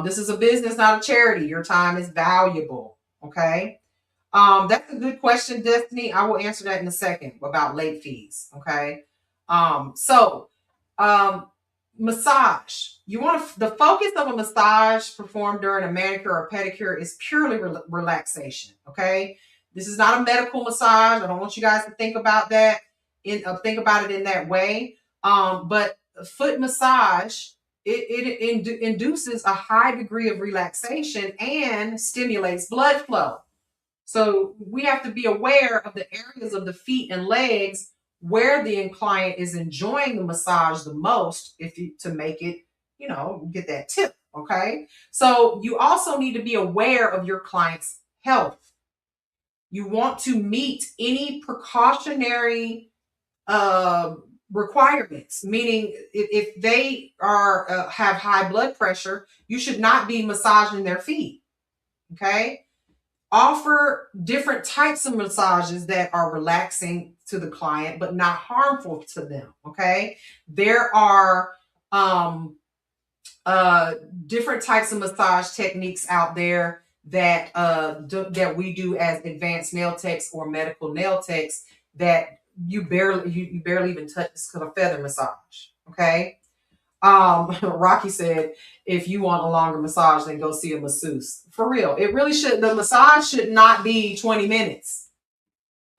This is a business, not a charity. Your time is valuable. Okay. That's a good question, Destiny. I will answer that in a second about late fees. Okay. Massage. The focus of a massage performed during a manicure or pedicure is purely relaxation. Okay. This is not a medical massage. I don't want you guys to think about that think about it in that way. But foot massage, it induces a high degree of relaxation and stimulates blood flow. So we have to be aware of the areas of the feet and legs where the client is enjoying the massage the most, to make it, get that tip. Okay. So you also need to be aware of your client's health. You want to meet any precautionary requirements, meaning if they have high blood pressure, you should not be massaging their feet. Okay. Offer different types of massages that are relaxing to the client but not harmful to them. Okay. There are different types of massage techniques out there that we do as advanced nail techs or medical nail techs that you barely even touch. It's called a feather massage. Okay. Rocky said, if you want a longer massage, then go see a masseuse. For real. It really should. The massage should not be 20 minutes.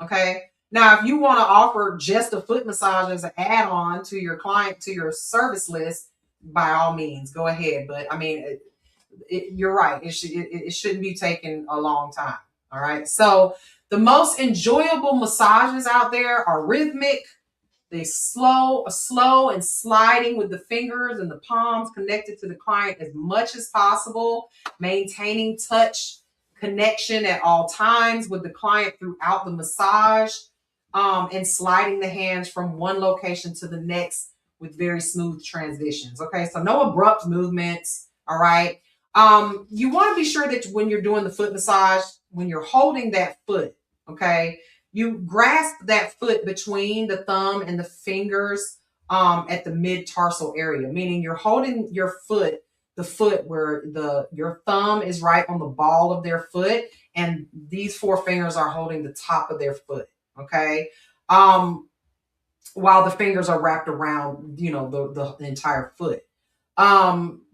Okay. Now, if you want to offer just a foot massage as an add-on to your client, to your service list, by all means, go ahead. But I mean, you're right. It shouldn't be taking a long time. All right. So the most enjoyable massages out there are rhythmic. They slow and sliding with the fingers and the palms connected to the client as much as possible, maintaining touch connection at all times with the client throughout the massage, and sliding the hands from one location to the next with very smooth transitions. Okay, so no abrupt movements. All right. You want to be sure that when you're doing the foot massage, when you're holding that foot, okay, You grasp that foot between the thumb and the fingers at the mid-tarsal area, meaning you're holding your foot, the foot where your thumb is right on the ball of their foot, and these four fingers are holding the top of their foot, okay? While the fingers are wrapped around, the entire foot.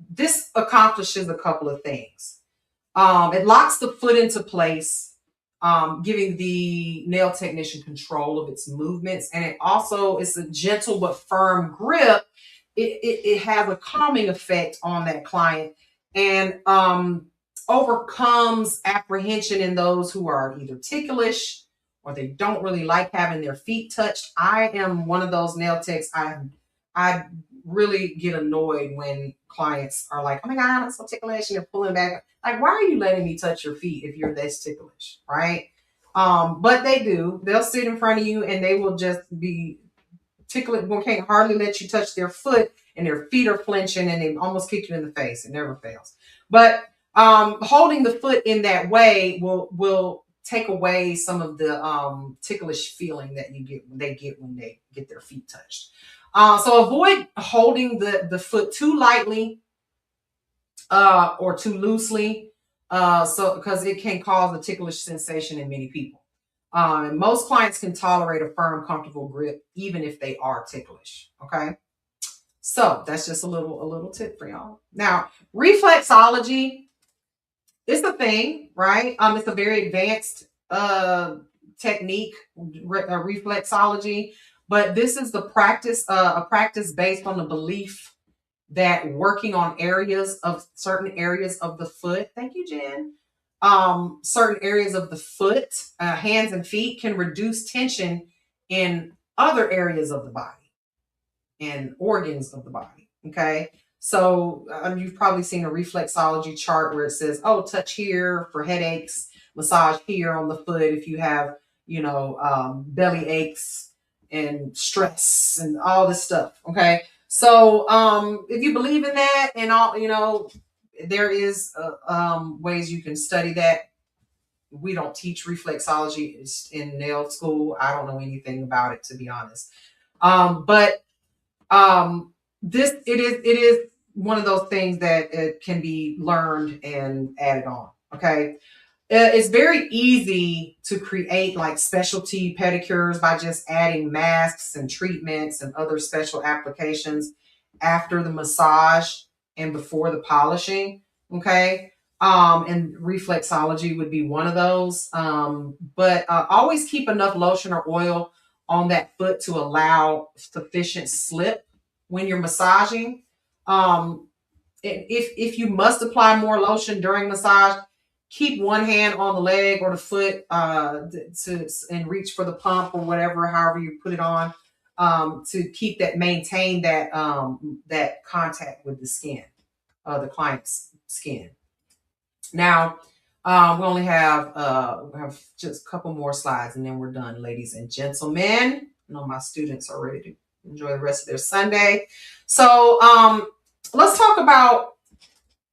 This accomplishes a couple of things. It locks the foot into place, giving the nail technician control of its movements. And it also is a gentle but firm grip. It has a calming effect on that client and overcomes apprehension in those who are either ticklish or they don't really like having their feet touched. I am one of those nail techs. I really get annoyed when clients are like, oh my God, I'm so ticklish, and they're pulling back. Like, why are you letting me touch your feet if you're this ticklish, right? But they do. They'll sit in front of you and they will just be ticklish. One can't hardly let you touch their foot, and their feet are flinching and they almost kick you in the face. It never fails. But holding the foot in that way will take away some of the ticklish feeling that they get when they get their feet touched. So avoid holding the foot too lightly or too loosely, because it can cause a ticklish sensation in many people. And most clients can tolerate a firm, comfortable grip even if they are ticklish. Okay, so that's just a little tip for y'all. Now, reflexology is a thing, right? It's a very advanced technique, reflexology. But this is the practice, a practice based on the belief that working on certain areas of the foot, thank you, Jen, certain areas of the foot, hands and feet can reduce tension in other areas of the body and organs of the body, okay? So you've probably seen a reflexology chart where it says, oh, touch here for headaches, massage here on the foot if you have, belly aches and stress and all this stuff. Okay. So, if you believe in that and all, there is, ways you can study that. We don't teach reflexology in nail school. I don't know anything about it, to be honest. But it is one of those things that it can be learned and added on. Okay. It's very easy to create like specialty pedicures by just adding masks and treatments and other special applications after the massage and before the polishing. Okay. And reflexology would be one of those. But always keep enough lotion or oil on that foot to allow sufficient slip when you're massaging. If you must apply more lotion during massage, keep one hand on the leg or the foot and reach for the pump or whatever, however you put it on, to maintain that contact with the skin, the client's skin. Now, we only have just a couple more slides and then we're done, ladies and gentlemen. I know my students are ready to enjoy the rest of their Sunday. So let's talk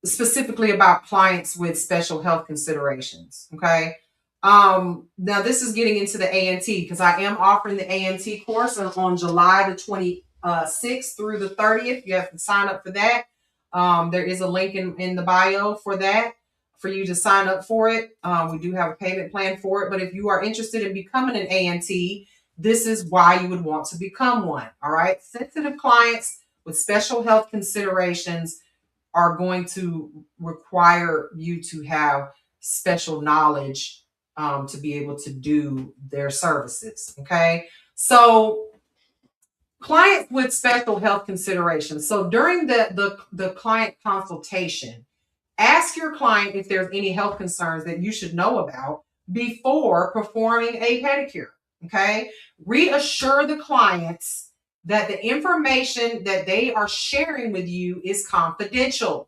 specifically about clients with special health considerations. Okay. Now this is getting into the ANT because I am offering the ANT course on July the 26th through the 30th. You have to sign up for that. There is a link in the bio for that, for you to sign up for it. We do have a payment plan for it, but if you are interested in becoming an ANT, this is why you would want to become one. All right. Sensitive clients with special health considerations are going to require you to have special knowledge to be able to do their services. Okay. So clients with special health considerations. So during the client consultation, ask your client if there's any health concerns that you should know about before performing a pedicure. Okay. Reassure the clients that the information that they are sharing with you is confidential,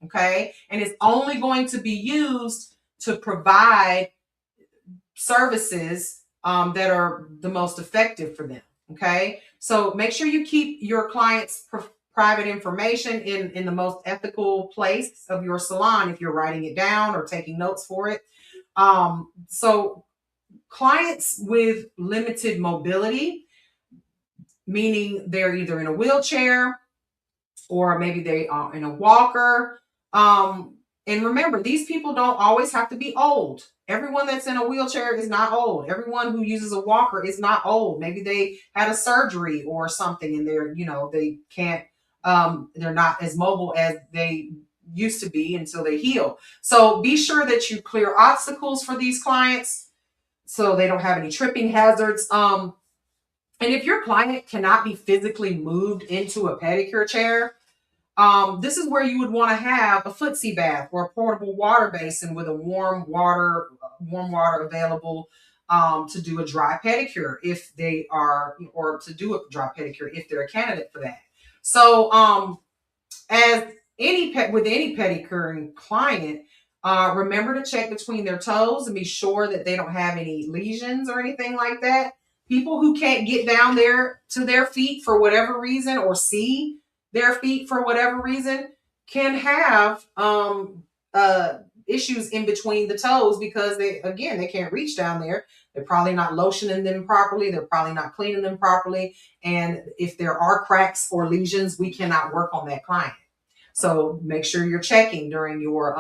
okay? And it's only going to be used to provide services that are the most effective for them, okay? So make sure you keep your clients' private information in the most ethical place of your salon if you're writing it down or taking notes for it. So Clients with limited mobility, meaning they're either in a wheelchair or maybe they are in a walker. And remember, these people don't always have to be old. Everyone that's in a wheelchair is not old. Everyone who uses a walker is not old. Maybe they had a surgery or something and they're, they can't, they're not as mobile as they used to be until they heal. So be sure that you clear obstacles for these clients so they don't have any tripping hazards. And if your client cannot be physically moved into a pedicure chair, this is where you would want to have a footsie bath or a portable water basin with a warm water available to do a dry pedicure if they are, or to do a dry pedicure if they're a candidate for that. So as with any pedicuring client, remember to check between their toes and be sure that they don't have any lesions or anything like that. People who can't get down there to their feet for whatever reason or see their feet for whatever reason can have issues in between the toes because they can't reach down there. They're probably not lotioning them properly. They're probably not cleaning them properly. And if there are cracks or lesions, we cannot work on that client. So make sure you're checking during your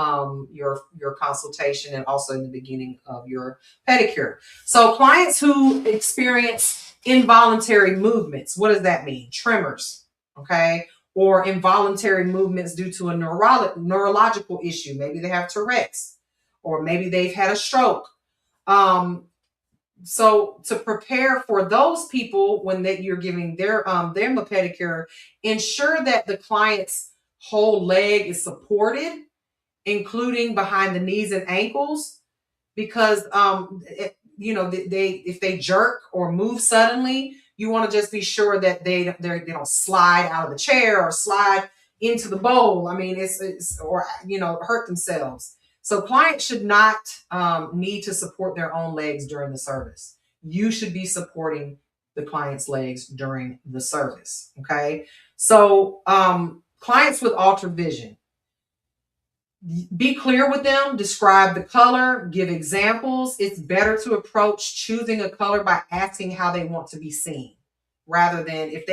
consultation and also in the beginning of your pedicure. So clients who experience involuntary movements, what does that mean? Tremors, okay? Or involuntary movements due to a neurological issue. Maybe they have Tourette's, or maybe they've had a stroke. So to prepare for those people when you're giving them a pedicure, ensure that the client's whole leg is supported, including behind the knees and ankles, because if they jerk or move suddenly, you want to just be sure that they don't slide out of the chair or slide into the bowl. I mean, hurt themselves. So clients should not need to support their own legs during the service. You should be supporting the client's legs during the service. Okay. So clients with altered vision, be clear with them, describe the color, give examples. It's better to approach choosing a color by asking how they want to be seen, rather than if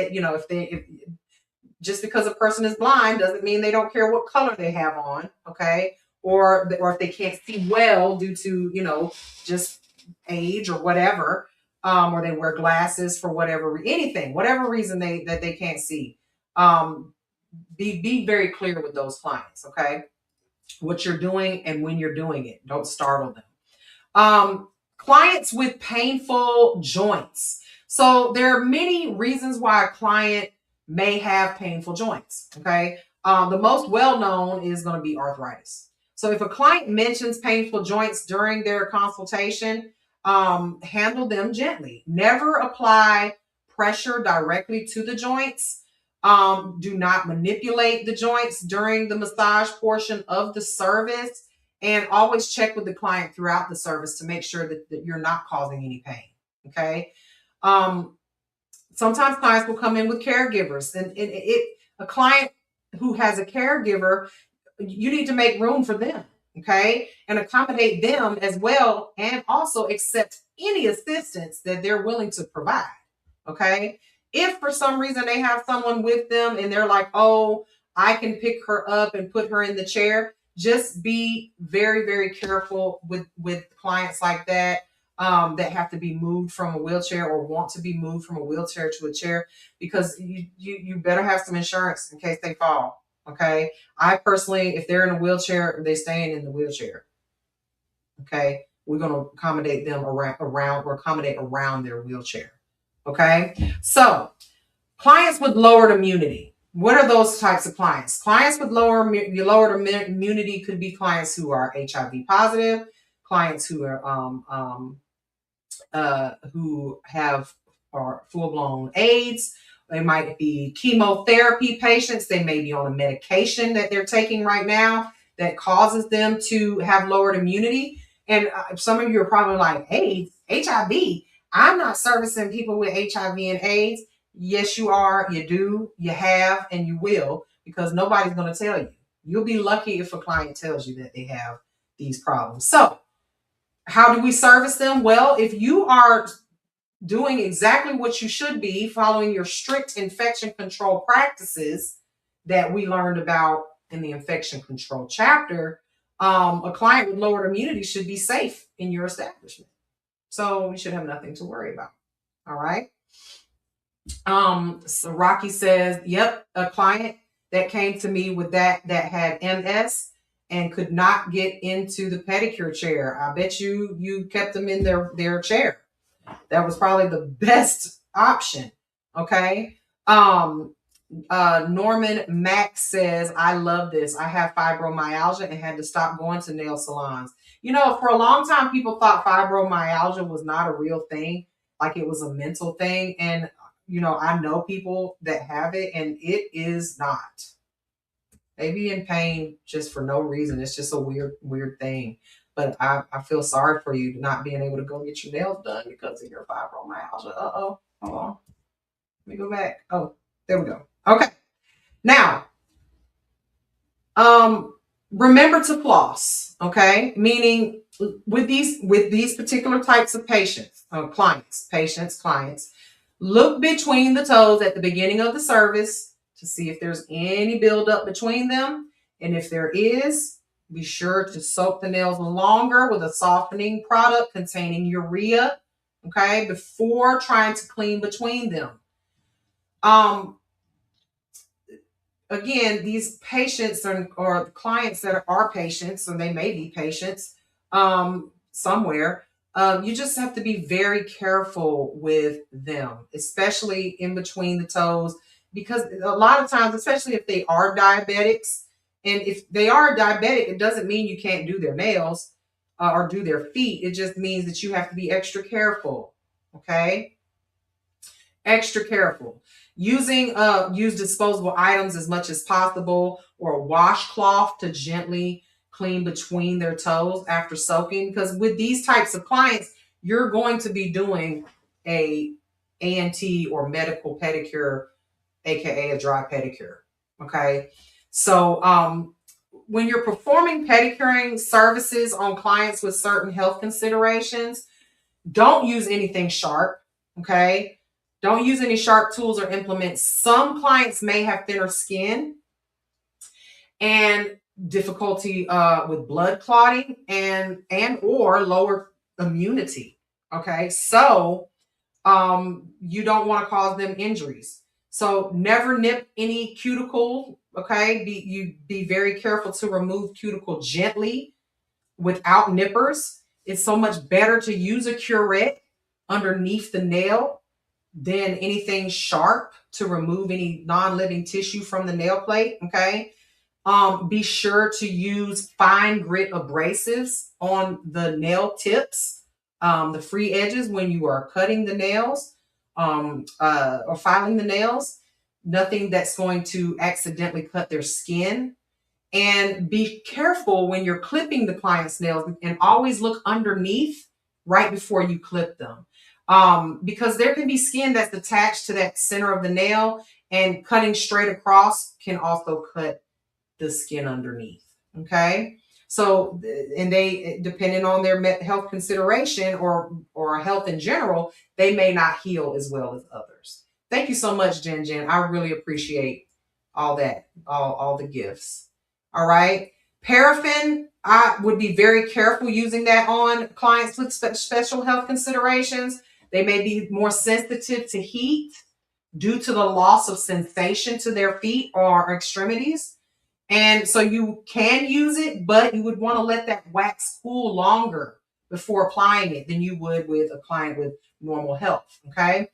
just because a person is blind doesn't mean they don't care what color they have on, okay? Or if they can't see well due to, just age or whatever, or they wear glasses for whatever reason that they can't see. Be very clear with those clients, okay? What you're doing and when you're doing it. Don't startle them. Clients with painful joints. So there are many reasons why a client may have painful joints, okay? The most well-known is going to be arthritis. So if a client mentions painful joints during their consultation, handle them gently. Never apply pressure directly to the joints. Do not manipulate the joints during the massage portion of the service, and always check with the client throughout the service to make sure that you're not causing any pain. Okay. Sometimes clients will come in with caregivers, and a client who has a caregiver, you need to make room for them. Okay. And accommodate them as well, and also accept any assistance that they're willing to provide. Okay. If for some reason they have someone with them and they're like, oh, I can pick her up and put her in the chair, just be very, very careful with clients like that, that have to be moved from a wheelchair or want to be moved from a wheelchair to a chair, because you better have some insurance in case they fall. Okay. I personally, if they're in a wheelchair, they're staying in the wheelchair. Okay. We're going to accommodate them around their wheelchair. Okay, so clients with lowered immunity. What are those types of clients? Clients with lowered immunity could be clients who are HIV positive, clients who are who have full-blown AIDS. They might be chemotherapy patients. They may be on a medication that they're taking right now that causes them to have lowered immunity. And some of you are probably like, AIDS, HIV. I'm not servicing people with HIV and AIDS. Yes, you are. You do. You have, and you will, because nobody's going to tell you. You'll be lucky if a client tells you that they have these problems. So How do we service them? Well, if you are doing exactly what you should be, following your strict infection control practices that we learned about in the infection control chapter, a client with lowered immunity should be safe in your establishment. So you should have nothing to worry about. All right. So Rocky says, yep, a client that came to me with that had MS and could not get into the pedicure chair. I bet you kept them in their chair. That was probably the best option. Okay. Norman Mack says, I love this. I have fibromyalgia and had to stop going to nail salons. You know, for a long time, people thought fibromyalgia was not a real thing, like it was a mental thing. And, you know, I know people that have it and it is not. They be in pain just for no reason. It's just a weird thing. But I feel sorry for you not being able to go get your nails done because of your fibromyalgia. Uh-oh. Hold on. Let me go back. Oh, there we go. Okay. Now, remember to floss, okay? Meaning with these particular types of patients, clients, look between the toes at the beginning of the service to see if there's any buildup between them. And if there is, be sure to soak the nails longer with a softening product containing urea, okay, before trying to clean between them. Again, these patients or clients that are patients, or they may be patients somewhere, you just have to be very careful with them, especially in between the toes, because a lot of times, especially if they are diabetics, and if they are diabetic, it doesn't mean you can't do their nails or do their feet. It just means that you have to be extra careful, okay? Extra careful. Use disposable items as much as possible, or a washcloth to gently clean between their toes after soaking. Because with these types of clients, you're going to be doing a ANT or medical pedicure, aka a dry pedicure. Okay. So when you're performing pedicuring services on clients with certain health considerations, don't use anything sharp. Okay. Don't use any sharp tools or implements. Some clients may have thinner skin and difficulty with blood clotting and or lower immunity. Okay, so you don't want to cause them injuries. So never nip any cuticle. Okay, be very careful to remove cuticle gently without nippers. It's so much better to use a curette underneath the nail than anything sharp to remove any non-living tissue from the nail plate. Okay. Be sure to use fine grit abrasives on the nail tips, the free edges when you are cutting the nails or filing the nails. Nothing that's going to accidentally cut their skin. And be careful when you're clipping the client's nails, and always look underneath right before you clip them. Because there can be skin that's attached to that center of the nail, and cutting straight across can also cut the skin underneath. Okay. So, and they, depending on their health consideration or health in general, they may not heal as well as others. Thank you so much, Jen. I really appreciate all that, all the gifts. All right. Paraffin, I would be very careful using that on clients with special health considerations. They may be more sensitive to heat due to the loss of sensation to their feet or extremities. And so you can use it, but you would want to let that wax cool longer before applying it than you would with a client with normal health. Okay.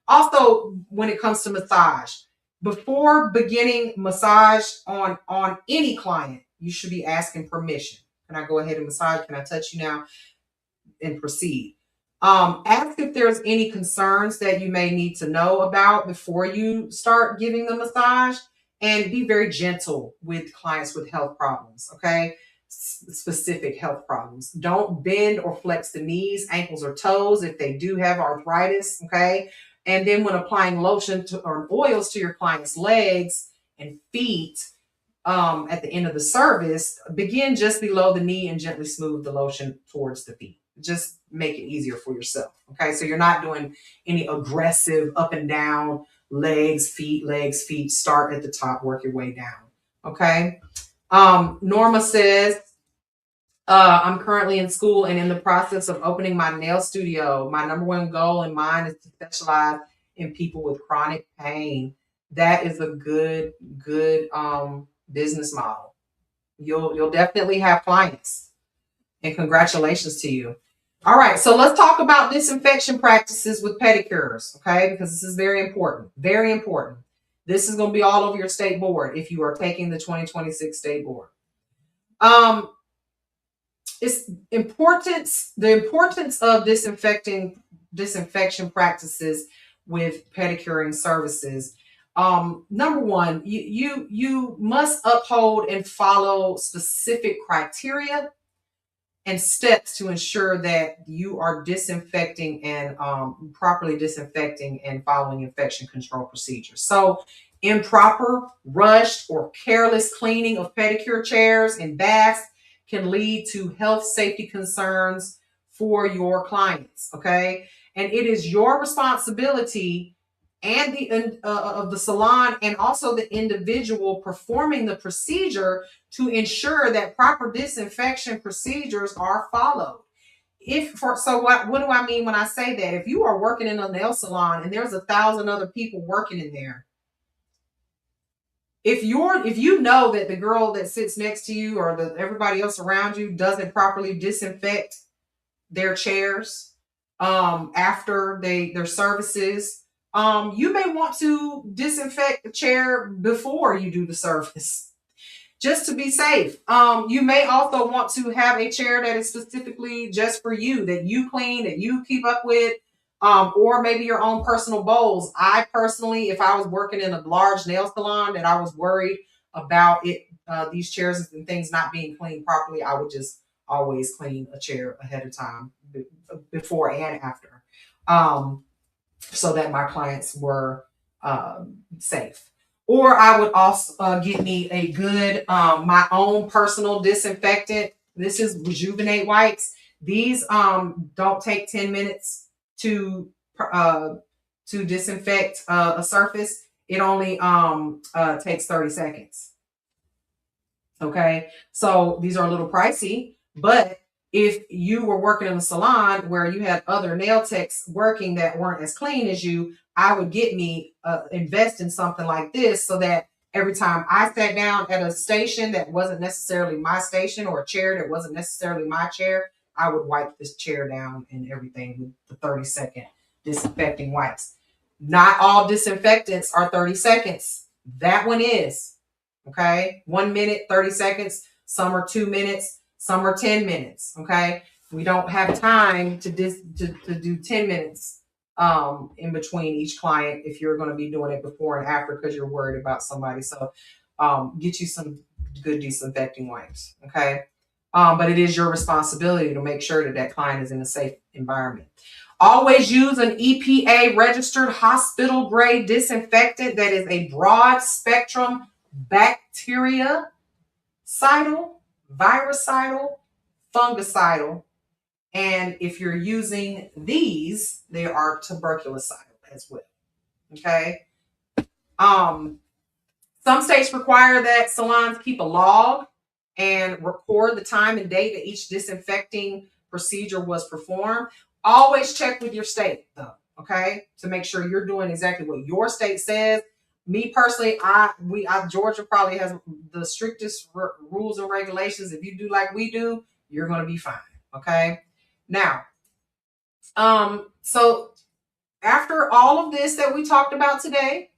Also, when it comes to massage, before beginning massage on any client, you should be asking permission. Can I go ahead and massage? Can I touch you now? And proceed. Ask if there's any concerns that you may need to know about before you start giving the massage, and be very gentle with clients with health problems, okay? Specific health problems. Don't bend or flex the knees, ankles, or toes if they do have arthritis, okay? And then when applying lotion or oils to your client's legs and feet at the end of the service, begin just below the knee and gently smooth the lotion towards the feet, Just make it easier for yourself. Okay, so you're not doing any aggressive up and down legs, feet. Start at the top, work your way down. Okay. Norma says, I'm currently in school and in the process of opening my nail studio. My number one goal in mind is to specialize in people with chronic pain. That is a good business model. You'll definitely have clients. And congratulations to you. All right, so let's talk about disinfection practices with pedicures, okay? Because this is very important. Very important. This is going to be all over your state board if you are taking the 2026 state board. It's the importance of disinfection practices with pedicuring services. Number one, you must uphold and follow specific criteria and steps to ensure that you are disinfecting and properly disinfecting and following infection control procedures. So improper, rushed, or careless cleaning of pedicure chairs and baths can lead to health safety concerns for your clients, okay? And it is your responsibility and of the salon and also the individual performing the procedure to ensure that proper disinfection procedures are followed. What do I mean when I say that? If you are working in a nail salon and there's 1,000 other people working in there, if you know that the girl that sits next to you or everybody else around you doesn't properly disinfect their chairs after their services, you may want to disinfect the chair before you do the service, just to be safe. You may also want to have a chair that is specifically just for you, that you clean, that you keep up with, or maybe your own personal bowls. I personally, if I was working in a large nail salon and I was worried about these chairs and things not being cleaned properly, I would just always clean a chair ahead of time, before and after, so that my clients were safe. Or I would also get me a good, my own personal disinfectant. This is Rejuvenate wipes. These don't take 10 minutes to disinfect a surface. It only takes 30 seconds. Okay, so these are a little pricey, but if you were working in a salon where you had other nail techs working that weren't as clean as you, I would invest in something like this so that every time I sat down at a station that wasn't necessarily my station or a chair that wasn't necessarily my chair, I would wipe this chair down and everything with the 30-second disinfecting wipes. Not all disinfectants are 30 seconds. That one is. Okay, 1 minute, 30 seconds. Some are 2 minutes. Some are 10 minutes. Okay, we don't have time to do 10 minutes in between each client if you're going to be doing it before and after because you're worried about somebody. So get you some good disinfecting wipes. Okay, but it is your responsibility to make sure that client is in a safe environment. Always use an EPA registered hospital grade disinfectant that is a broad spectrum bactericidal, virucidal, fungicidal, and if you're using these, they are tuberculocidal as well. Okay. Some states require that salons keep a log and record the time and date that each disinfecting procedure was performed. Always check with your state, though, okay, to make sure you're doing exactly what your state says. Me personally, Georgia probably has the strictest rules and regulations. If you do like we do, you're going to be fine. Okay. Now, so after all of this that we talked about today,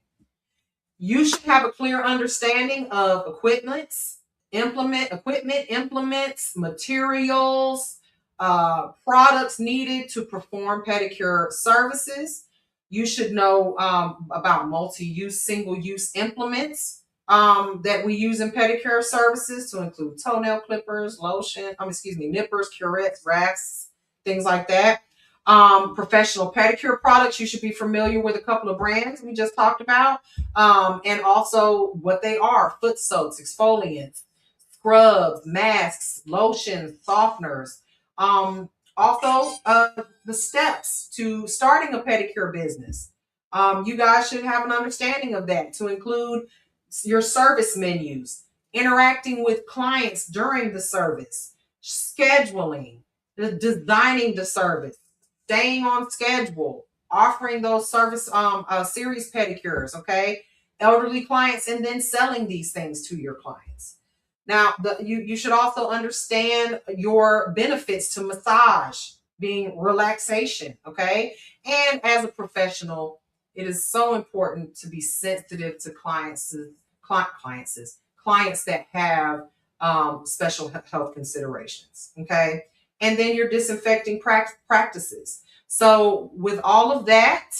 you should have a clear understanding of implements, materials, products needed to perform pedicure services. You should know about multi-use, single-use implements that we use in pedicure services to include toenail clippers, nippers, curettes, rasps, things like that. Professional pedicure products, you should be familiar with a couple of brands we just talked about, and also what they are: foot soaks, exfoliants, scrubs, masks, lotions, softeners. Also, the steps to starting a pedicure business. You guys should have an understanding of that, to include your service menus, interacting with clients during the service, scheduling, designing the service, staying on schedule, offering those service series pedicures, okay, elderly clients, and then selling these things to your clients. Now, you should also understand your benefits to massage, being relaxation, okay? And as a professional, it is so important to be sensitive to clients that have special health considerations, okay? And then your disinfecting practices. So with all of that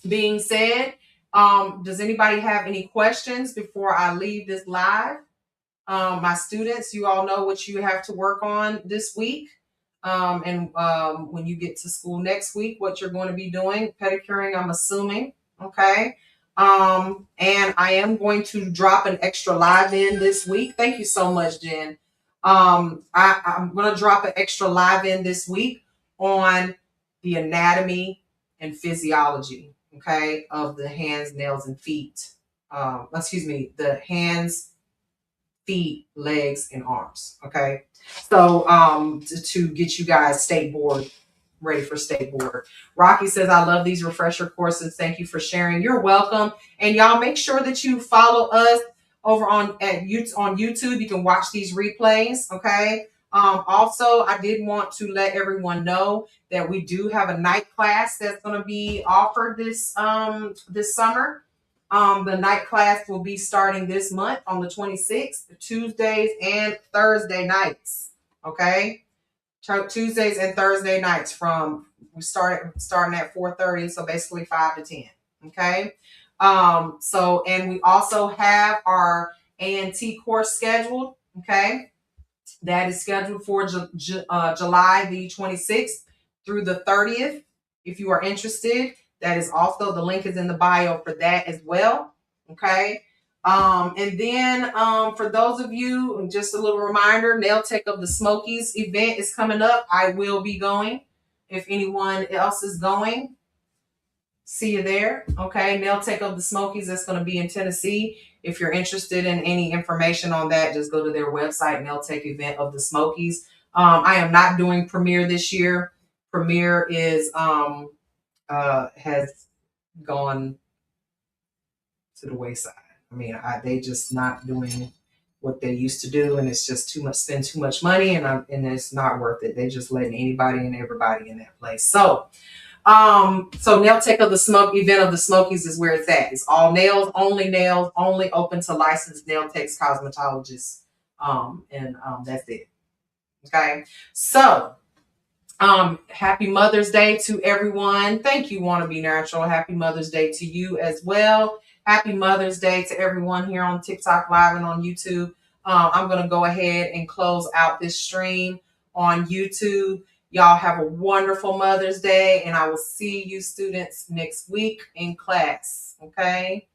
being said, does anybody have any questions before I leave this live? My students, you all know what you have to work on this week. And when you get to school next week, what you're going to be doing, pedicuring, I'm assuming. Okay. And I am going to drop an extra live in this week. Thank you so much, Jen. I'm going to drop an extra live in this week on the anatomy and physiology, okay, of the hands, nails, and feet. The hands, feet, legs, and arms. Okay. So to get you guys state board, ready for state board. Rocky says, I love these refresher courses. Thank you for sharing. You're welcome. And y'all make sure that you follow us over on YouTube. You can watch these replays. Okay. Also, I did want to let everyone know that we do have a night class that's going to be offered this summer. The night class will be starting this month on the 26th, Tuesdays and Thursday nights. Okay, Tuesdays and Thursday nights starting at 4:30, so basically 5 to 10. Okay, and we also have our A&T course scheduled. Okay, that is scheduled for July the 26th through the 30th. If you are interested, that is also, the link is in the bio for that as well. Okay. And then for those of you, just a little reminder, Nail Tech of the Smokies event is coming up. I will be going. If anyone else is going, see you there. Okay. Nail Tech of the Smokies, that's going to be in Tennessee. If you're interested in any information on that, just go to their website, Nail Tech Event of the Smokies. I am not doing Premiere this year. Premiere is has gone to the wayside. I mean, they just not doing what they used to do, and it's just spend too much money, and it's not worth it. They just letting anybody and everybody in that place. So Nail Tech of the Event of the Smokies is where it's at. It's all nails, only open to licensed nail techs, cosmetologists, and that's it. Okay, so happy Mother's Day to everyone. Thank you, Wanna Be Natural. Happy Mother's Day to you as well. Happy Mother's Day to everyone here on TikTok Live and on YouTube. I'm going to go ahead and close out this stream on YouTube. Y'all have a wonderful Mother's Day, and I will see you students next week in class. Okay?